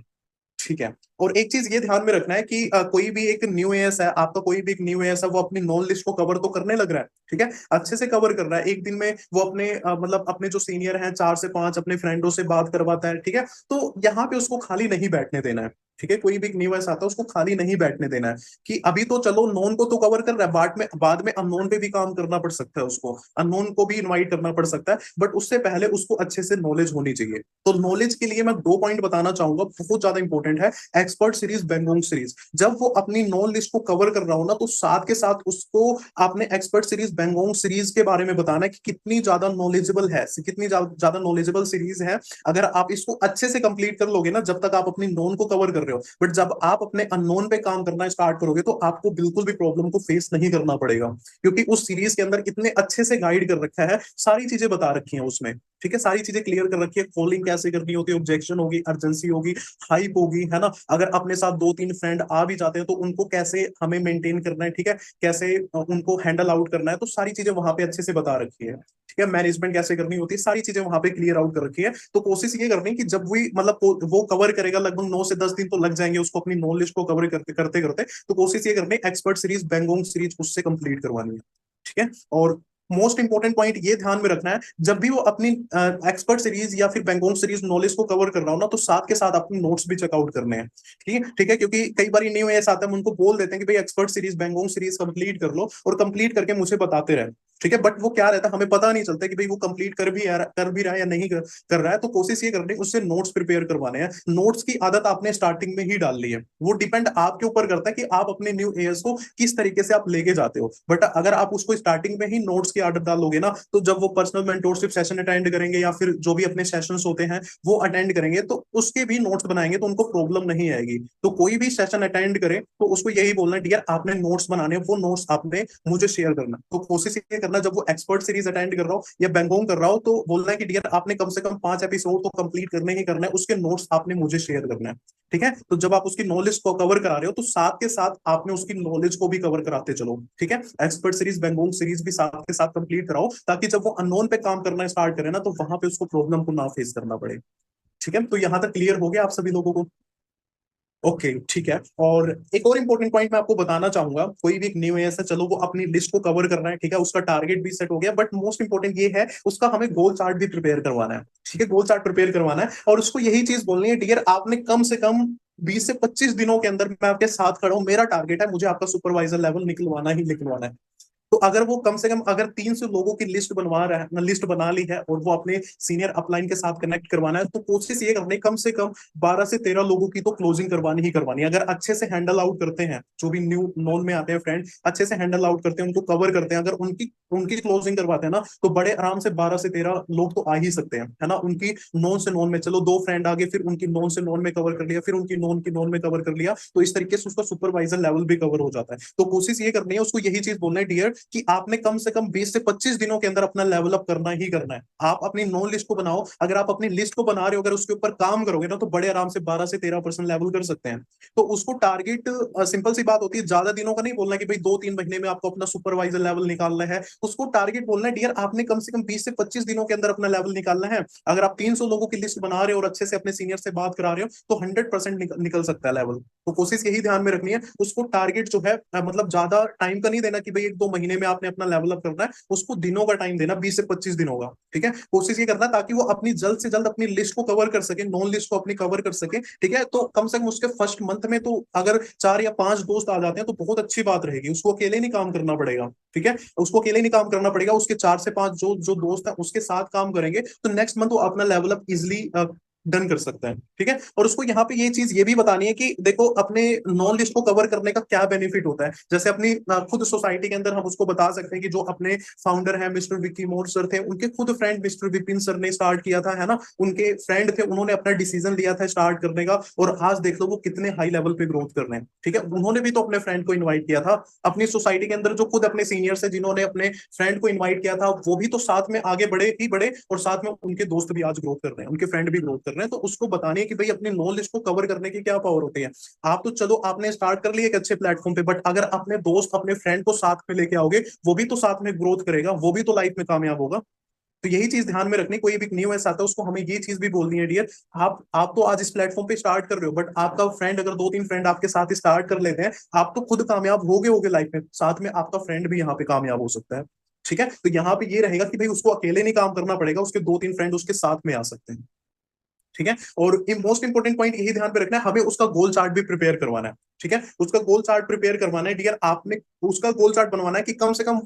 ठीक है। और एक चीज ये ध्यान में रखना है कि कोई भी एक न्यू एएस है आपका, कोई भी एक न्यू एएस है वो अपनी नॉन लिस्ट को कवर तो करने लग रहा है, ठीक है, अच्छे से कवर कर रहा है, एक दिन में वो अपने मतलब अपने जो सीनियर हैं 4 से 5 अपने फ्रेंडों से बात करवाता है, ठीक है। तो यहाँ पे उसको खाली नहीं बैठने देना है, ठीक है, कोई भी एक न्यू एएस आता है उसको खाली नहीं बैठने देना है कि अभी तो चलो नॉन को तो कवर कर रहा है, बाद में अननोन पे भी काम करना पड़ सकता है, उसको अननोन को भी इनवाइट करना पड़ सकता है, बट उससे पहले उसको अच्छे से नॉलेज होनी चाहिए। तो नॉलेज के लिए मैं 2 पॉइंट बताना चाहूंगा, बहुत ज्यादा इंपॉर्टेंट है। एक्सपर्ट सीरीज, बेंगोंग सीरीज, जब वो अपनी नॉन लिस्ट को कवर कर रहा हो ना, तो साथ के साथ उसको आपने एक्सपर्ट सीरीज, बेंगोंग सीरीज के बारे में बताना है कि कितनी ज्यादा नॉलेजेबल है, कितनी ज्यादा नॉलेजेबल सीरीज है। अगर आप इसको अच्छे से कंप्लीट कर लोगे ना, जब तक आप अपनी नॉन को कवर कर रहे हो, बट जब आप अपने अननोन पे काम करना स्टार्ट करोगे तो आपको बिल्कुल भी प्रॉब्लम को फेस नहीं करना पड़ेगा, क्योंकि उस सीरीज के अंदर इतने अच्छे से गाइड कर रखा है, सारी चीजें बता रखी हैं उसमें, ठीक है, सारी चीजें क्लियर कर रखी है, कॉलिंग कैसे करनी होती है, ऑब्जेक्शन होगी, अर्जेंसी होगी, हाइप होगी, है ना, अगर अपने साथ 2-3 फ्रेंड आ भी जाते हैं तो उनको कैसे हमें मेंटेन करना है, ठीक है, कैसे उनको हैंडल आउट करना है, तो सारी चीजें वहां पे अच्छे से बता रखी है, ठीक है, मैनेजमेंट कैसे करनी होती है, सारी चीजें वहां पे क्लियर आउट कर रखी है। तो कोशिश ये करनी कि जब भी मतलब वो कवर करेगा, लगभग 9 से 10 दिन तो लग जाएंगे उसको अपनी नॉन लिस्ट को कवर करते करते करते, तो कोशिश ये करनी एक्सपर्ट सीरीज, बेंगोंग सीरीज उससे कंप्लीट करवानी है, ठीक है। और मोस्ट इंपॉर्टेंट पॉइंट ये ध्यान में रखना है, जब भी वो अपनी एक्सपर्ट सीरीज या फिर बेंगोंग सीरीज नॉलेज को कवर कर रहा हो ना, तो साथ के साथ अपने नोट्स भी चेकआउट करने हैं, ठीक है, ठीक है, क्योंकि कई बार न्यू एस आता है, हम उनको बोल देते हैं कि भाई एक्सपर्ट सीरीज, बेंगोंग सीरीज कंप्लीट कर लो और कंप्लीट करके मुझे बताते रहे, ठीक है, बट वो क्या रहता है हमें पता नहीं चलता कि भाई वो कंप्लीट कर भी रहा है या नहीं कर रहा है। तो कोशिश ये करनी उससे नोट्स प्रिपेयर करवाने हैं, नोट्स की आदत आपने स्टार्टिंग में ही डाल ली है, वो डिपेंड आपके ऊपर करता है कि आप अपने न्यू एयर्स को किस तरीके से आप लेके जाते हो, बट अगर आप उसको स्टार्टिंग में ही नोट्स की आदत डालोगे ना, तो जब वो पर्सनल मेंटोरशिप सेशन अटेंड करेंगे या फिर जो भी अपने सेशंस होते हैं वो अटेंड करेंगे, तो उसके भी नोट्स बनाएंगे तो उनको प्रॉब्लम नहीं आएगी। तो कोई भी सेशन अटेंड करे तो उसको यही बोलना है डियर आपने नोट्स बनाने, वो नोट्स आपने मुझे शेयर करना, तो कोशिश ये करनी करना है, जब वो एक्सपर्ट सीरीज अटेंड कर रहा हो या बैंगोंग कर रहा हो, तो बोलना है कि डियर आपने कम से कम 5 एपिसोड तो कंप्लीट करने ही करना है, उसके नोट्स आपने मुझे शेयर करना है। ठीक है, तो जब आप उसकी नॉलेज को कवर करा रहे हो तो साथ के साथ आपने उसकी नॉलेज को भी कवर कराते चलो। ठीक है, एक्सपर्ट सीरीज बैंगोंग सीरीज भी साथ के साथ कंप्लीट कराओ, ताकि जब वो अननोन पे काम करना स्टार्ट करे ना, तो वहां पे उसको प्रॉब्लम को ना फेस करना पड़े। ठीक है, तो यहां तक क्लियर हो गया आप सभी लोगों को? ओके, ठीक है। और एक और इंपॉर्टेंट पॉइंट मैं आपको बताना चाहूंगा, कोई भी एक न्यू है ऐसा, चलो वो अपनी लिस्ट को कवर करना है, ठीक है, उसका टारगेट भी सेट हो गया, बट मोस्ट इंपॉर्टेंट ये है उसका हमें गोल चार्ट भी प्रिपेयर करवाना है। ठीक है, गोल चार्ट प्रिपेयर करवाना है और उसको यही चीज बोलनी है, डियर आपने कम से कम 20 से 25 दिनों के अंदर मैं आपके साथ खड़ा हूं, मेरा टारगेट है, मुझे आपका सुपरवाइजर लेवल निकलवाना ही निकलवाना है। तो अगर वो कम से कम अगर 300 लोगों की लिस्ट बनवा रहा है, लिस्ट बना ली है और वो अपने सीनियर अपलाइन के साथ कनेक्ट करवाना है, तो कोशिश ये करनी है कम से कम 12 से 13 लोगों की तो क्लोजिंग करवानी ही करवानी है। अगर अच्छे से हैंडल आउट करते हैं, जो भी न्यू नोन में आते हैं फ्रेंड, अच्छे से हैंडल आउट करते हैं, उनको कवर करते हैं, अगर उनकी उनकी क्लोजिंग करवाते हैं ना, तो बड़े आराम से 12 से 13 लोग तो आ ही सकते हैं, है ना। उनकी नॉन से नॉन में, चलो 2 फ्रेंड आगे, फिर उनकी नॉन से नॉन में कवर कर लिया, फिर उनकी नॉन की नॉन में कवर कर लिया, तो इस तरीके से उसका सुपरवाइजर लेवल भी कवर हो जाता है। तो कोशिश ये करनी है उसको, यही चीज बोलना है डियर कि आपने कम से कम 20 से 25 दिनों के अंदर अपना लेवल अप करना ही करना है। आप अपनी नॉन लिस्ट को बनाओ, अगर आप अपनी लिस्ट को बना रहे हो, अगर उसके ऊपर काम करोगे ना, तो बड़े आराम से 12 से 13% लेवल कर सकते हैं। तो उसको टारगेट, सिंपल सी बात होती है, ज्यादा दिनों का नहीं बोलना कि भाई 2-3 महीने में आपको अपना सुपरवाइजर लेवल निकालना है, उसको टारगेट बोलना है डियर आपने कम से कम 20 से 25 दिनों के अंदर अपना लेवल निकालना है। अगर आप 300 लोगों की लिस्ट बना रहे हो और अच्छे से अपने सीनियर से बात करा रहे हो, तो 100% निकल सकता है लेवल। तो कोशिश यही ध्यान में रखनी है, उसको टारगेट जो है मतलब ज्यादा टाइम का नहीं देना कि भाई 1-2 महीने में आपने अपना लेवल अप करना है, उसको दिनों का टाइम देना, 20 से 25 दिनों का। ठीक है, कोशिश ये करना ताकि वो अपनी जल्द से जल्द अपनी लिस्ट को कवर कर सके, नॉन लिस्ट को अपनी कवर कर सके। ठीक है, तो कम से कम उसके फर्स्ट मंथ में तो अगर 4 या 5 दोस्त आ जाते हैं तो बहुत अच्छी बात रहेगी, उसको अकेले नहीं काम करना पड़ेगा। ठीक है, उसको अकेले नहीं काम करना पड़ेगा, उसके 4 से 5 जो जो दोस्त है उसके साथ काम करेंगे, तो नेक्स्ट मंथ वो अपना लेवल अप इजिली डन कर सकता है। ठीक है, और उसको यहाँ पे ये चीज ये भी बतानी है कि देखो अपने नॉन लिस्ट को कवर करने का क्या बेनिफिट होता है। जैसे अपनी खुद सोसाइटी के अंदर हम उसको बता सकते हैं कि जो अपने फाउंडर है मिस्टर विक्की मोर सर थे, उनके खुद फ्रेंड मिस्टर विपिन सर ने स्टार्ट किया था, है ना, उनके फ्रेंड थे, उन्होंने अपना डिसीजन लिया था स्टार्ट करने का, और आज देख लो वो कितने हाई लेवल पे ग्रोथ कर रहे हैं। ठीक है, उन्होंने भी तो अपने फ्रेंड को इन्वाइट किया था। अपनी सोसाइटी के अंदर जो खुद अपने सीनियर्स है जिन्होंने अपने फ्रेंड को इन्वाइट किया था, वो भी तो साथ में आगे बढ़े ही बढ़े, और साथ में उनके दोस्त भी आज ग्रोथ कर रहे हैं, उनके फ्रेंड भी ग्रोथ कर रहे हैं। तो उसको बताने है कि भाई अपनी नॉन लिस्ट को कवर करने की क्या पावर होती है। आप तो चलो आपने स्टार्ट कर लिया एक अच्छे प्लेटफॉर्म पे, बट अगर अपने दोस्त अपने फ्रेंड को साथ में लेके आओगे, वो भी तो साथ में ग्रोथ करेगा, वो भी तो लाइफ में कामयाब होगा। तो यही चीज ध्यान में रखनी, कोई भी न्यू ऐसा आता है उसको हमें ये चीज भी बोलनी है डियर, आप तो आज इस प्लेटफॉर्म पे स्टार्ट कर रहे हो, बट आपका फ्रेंड अगर 2-3 फ्रेंड आपके साथ स्टार्ट कर लेते हैं, आप तो खुद कामयाब होगे लाइफ में, साथ में आपका फ्रेंड भी यहाँ पे कामयाब हो सकता है। ठीक है, तो यहाँ पे ये रहेगा कि भाई उसको अकेले नहीं काम करना पड़ेगा, उसके 2-3 फ्रेंड उसके साथ में आ सकते हैं। ठीक है, और मोस्ट इंपोर्टेंट पॉइंट यही ध्यान पे रखना है, हमें उसका गोल चार्ट भी प्रिपेयर करवाना है। ठीक है, उसका गोल चार्ट प्रिपेयर करवाना है डियर, आपने उसका गोल चार्ट बनवाना है कि कम से कम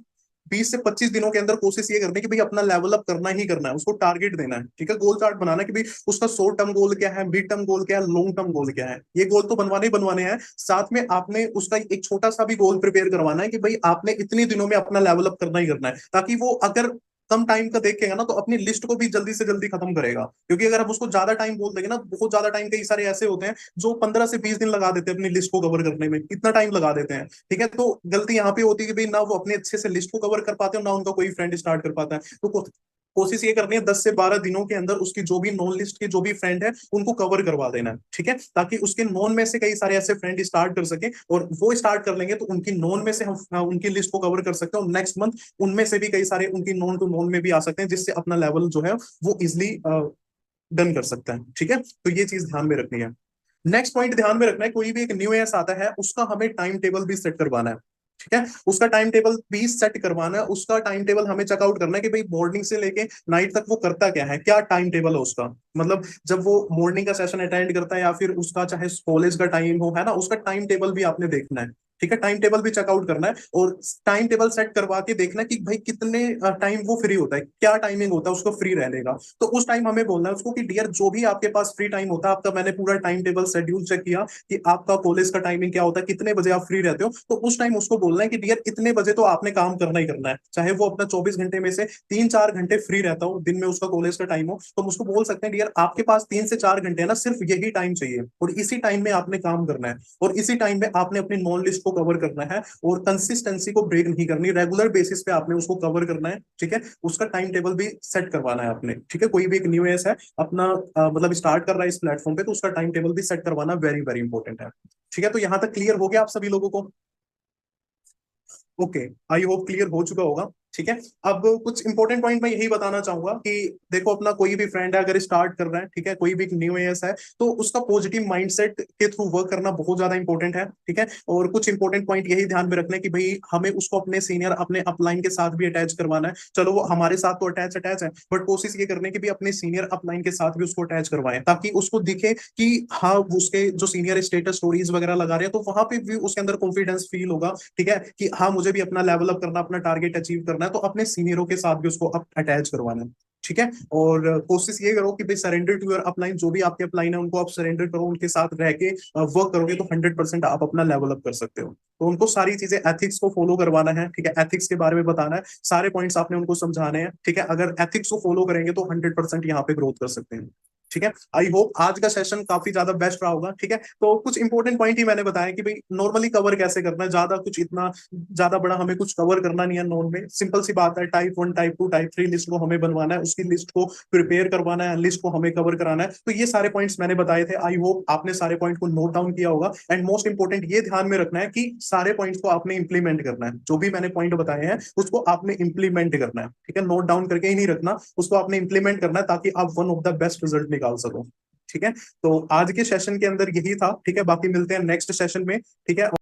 20 से 25 दिनों के अंदर कोशिश ये करनी है कि भाई अपना लेवल अप करना ही करना है, उसको टारगेट देना है। ठीक है, गोल चार्ट बनाना है कि भाई उसका शॉर्ट टर्म गोल क्या है, मिड टर्म गोल क्या है, लॉन्ग टर्म गोल क्या है। ये गोल तो बनवाने ही बनवाने हैं, साथ में आपने उसका एक छोटा सा भी गोल प्रिपेयर करवाना है कि भाई आपने इतने दिनों में अपना लेवल अप करना ही करना है, ताकि वो अगर कम टाइम का देखेगा ना, तो अपनी लिस्ट को भी जल्दी से जल्दी खत्म करेगा। क्योंकि अगर हम उसको ज्यादा टाइम बोल देंगे ना, बहुत ज्यादा टाइम, कई सारे ऐसे होते हैं जो 15 से 20 दिन लगा देते हैं अपनी लिस्ट को कवर करने में, इतना टाइम लगा देते हैं। ठीक है, तो गलती यहाँ पे होती है कि भाई ना वो अपने अच्छे से लिस्ट को कवर कर पाते हो, ना उनका कोई फ्रेंड स्टार्ट कर पाता है। तो कोशिश ये करनी है 10 से 12 दिनों के अंदर उसकी जो भी नॉन लिस्ट के जो भी फ्रेंड है उनको कवर करवा देना है। ठीक है, ताकि उसके नॉन में से कई सारे ऐसे फ्रेंड स्टार्ट कर सके, और वो स्टार्ट कर लेंगे तो उनकी नॉन में से हम उनकी लिस्ट को कवर कर सकते हैं, और नेक्स्ट मंथ उनमें से भी कई सारे उनकी नॉन टू नॉन में भी आ सकते हैं, जिससे अपना लेवल जो है वो इजिली डन कर सकता है। ठीक है, तो ये चीज ध्यान में रखनी है। नेक्स्ट पॉइंट ध्यान में रखना है, कोई भी एक न्यू एस आता है उसका हमें टाइम टेबल भी सेट करवाना है। ठीक है, उसका टाइम टेबल भी सेट करवाना है, उसका टाइम टेबल हमें चेकआउट करना है कि भाई मॉर्निंग से लेके नाइट तक वो करता क्या है, क्या टाइम टेबल है उसका। मतलब जब वो मॉर्निंग का सेशन अटेंड करता है या फिर उसका चाहे कॉलेज का टाइम हो, है ना, उसका टाइम टेबल भी आपने देखना है। ठीक है, टाइम टेबल भी चेकआउट करना है, और टाइम टेबल सेट करवा के देखना कि भाई कितने टाइम वो फ्री होता है, क्या टाइमिंग होता है उसको फ्री रहने का। तो उस टाइम हमें बोलना है उसको कि डियर जो भी आपके पास फ्री टाइम होता है आपका, मैंने पूरा टाइम टेबल शेड्यूल चेक किया कि आपका कॉलेज का टाइमिंग क्या होता है, कितने बजे आप फ्री रहते हो, तो उस टाइम उसको बोलना है कि डियर इतने बजे तो आपने काम करना ही करना है, चाहे वो अपना 24 घंटे में से 3-4 घंटे फ्री रहता हो, दिन में उसका कॉलेज का टाइम हो, तो हम उसको बोल सकते हैं डियर आपके पास 3 से 4 घंटे है ना, सिर्फ यही टाइम चाहिए, और इसी टाइम में आपने काम करना है, और इसी टाइम में आपने अपनी नॉन लिस्ट को कवर करना है और कंसिस्टेंसी को ब्रेक नहीं करनी, रेगुलर बेसिस पे आपने उसको कवर करना है, ठीक है। उसका टाइम टेबल भी सेट करवाना है आपने, ठीक है। कोई भी एक न्यू एस है अपना मतलब स्टार्ट कर रहा है इस प्लेटफॉर्म पे, तो उसका टाइम टेबल भी सेट करवाना वेरी वेरी इंपॉर्टेंट है, ठीक है। तो यहां तक क्लियर हो गया आप सभी लोगों को? ओके, आई होप क्लियर हो चुका होगा, ठीक है। अब कुछ इंपॉर्टेंट पॉइंट मैं यही बताना चाहूंगा कि देखो, अपना कोई भी फ्रेंड है अगर स्टार्ट कर रहा है, ठीक है, कोई भी न्यू एएस है, तो उसका पॉजिटिव माइंडसेट के थ्रू वर्क करना बहुत ज्यादा इंपॉर्टेंट है, ठीक है। और कुछ इंपॉर्टेंट पॉइंट यही ध्यान में रखना है कि भाई हमें उसको अपने सीनियर, अपने अपलाइन के साथ भी अटैच करवाना है। चलो वो हमारे साथ तो अटैच अटैच है, बट कोशिश ये करने की भी अपने सीनियर अपलाइन के साथ भी उसको अटैच करवाएं, ताकि उसको दिखे कि हाँ उसके जो सीनियर स्टेटस स्टोरीज वगैरह लगा रहे हैं, तो वहां पे भी उसके अंदर कॉन्फिडेंस फील होगा, ठीक है, कि हाँ मुझे भी अपना लेवल अप करना, अपना टारगेट अचीव करना है, तो अपने सीनियरों के साथ भी उसको अटैच करवाना है, ठीक है। और कोशिश ये करो कि भाई सरेंडर टू योर अपलाइन, जो भी आपके अपलाइन है उनको आप सरेंडर करो, उनके साथ रह के वर्क करोगे तो 100% आप अपना लेवल अप कर सकते हो। तो उनको सारी चीजें एथिक्स को फॉलो करवाना है, ठीक है, एथिक्स के बारे में बताना है, सारे पॉइंट्स आपने उनको समझाने हैं, ठीक है। अगर एथिक्स को फॉलो करेंगे तो 100% यहाँ पे ग्रोथ कर सकते हैं, ठीक है। आई होप आज का सेशन काफी ज्यादा बेस्ट रहा होगा, ठीक है। तो कुछ इंपॉर्टेंट पॉइंट ही मैंने बताया कि भाई नॉर्मली कवर कैसे करना है, ज्यादा कुछ इतना ज्यादा बड़ा हमें कुछ कवर करना नहीं है नॉन में, सिंपल सी बात है, टाइप 1 टाइप 2 टाइप 3 लिस्ट को हमें बनवाना है, उसकी लिस्ट को प्रिपेयर करवाना है, लिस्ट को हमें कवर कराना है। तो ये सारे पॉइंट्स मैंने बताए थे, आई होप आपने सारे पॉइंट को नोट डाउन किया होगा। एंड मोस्ट इंपॉर्टेंट ये ध्यान में रखना है कि सारे पॉइंट्स को आपने इंप्लीमेंट करना है, जो भी मैंने पॉइंट बताए हैं उसको आपने इंप्लीमेंट करना है, ठीक है। नोट डाउन करके ही नहीं रखना, उसको आपने इंप्लीमेंट करना है, ताकि आप one of the best result निकाल सको, ठीक है। तो आज के सेशन के अंदर यही था, ठीक है। बाकी मिलते हैं नेक्स्ट सेशन में, ठीक है।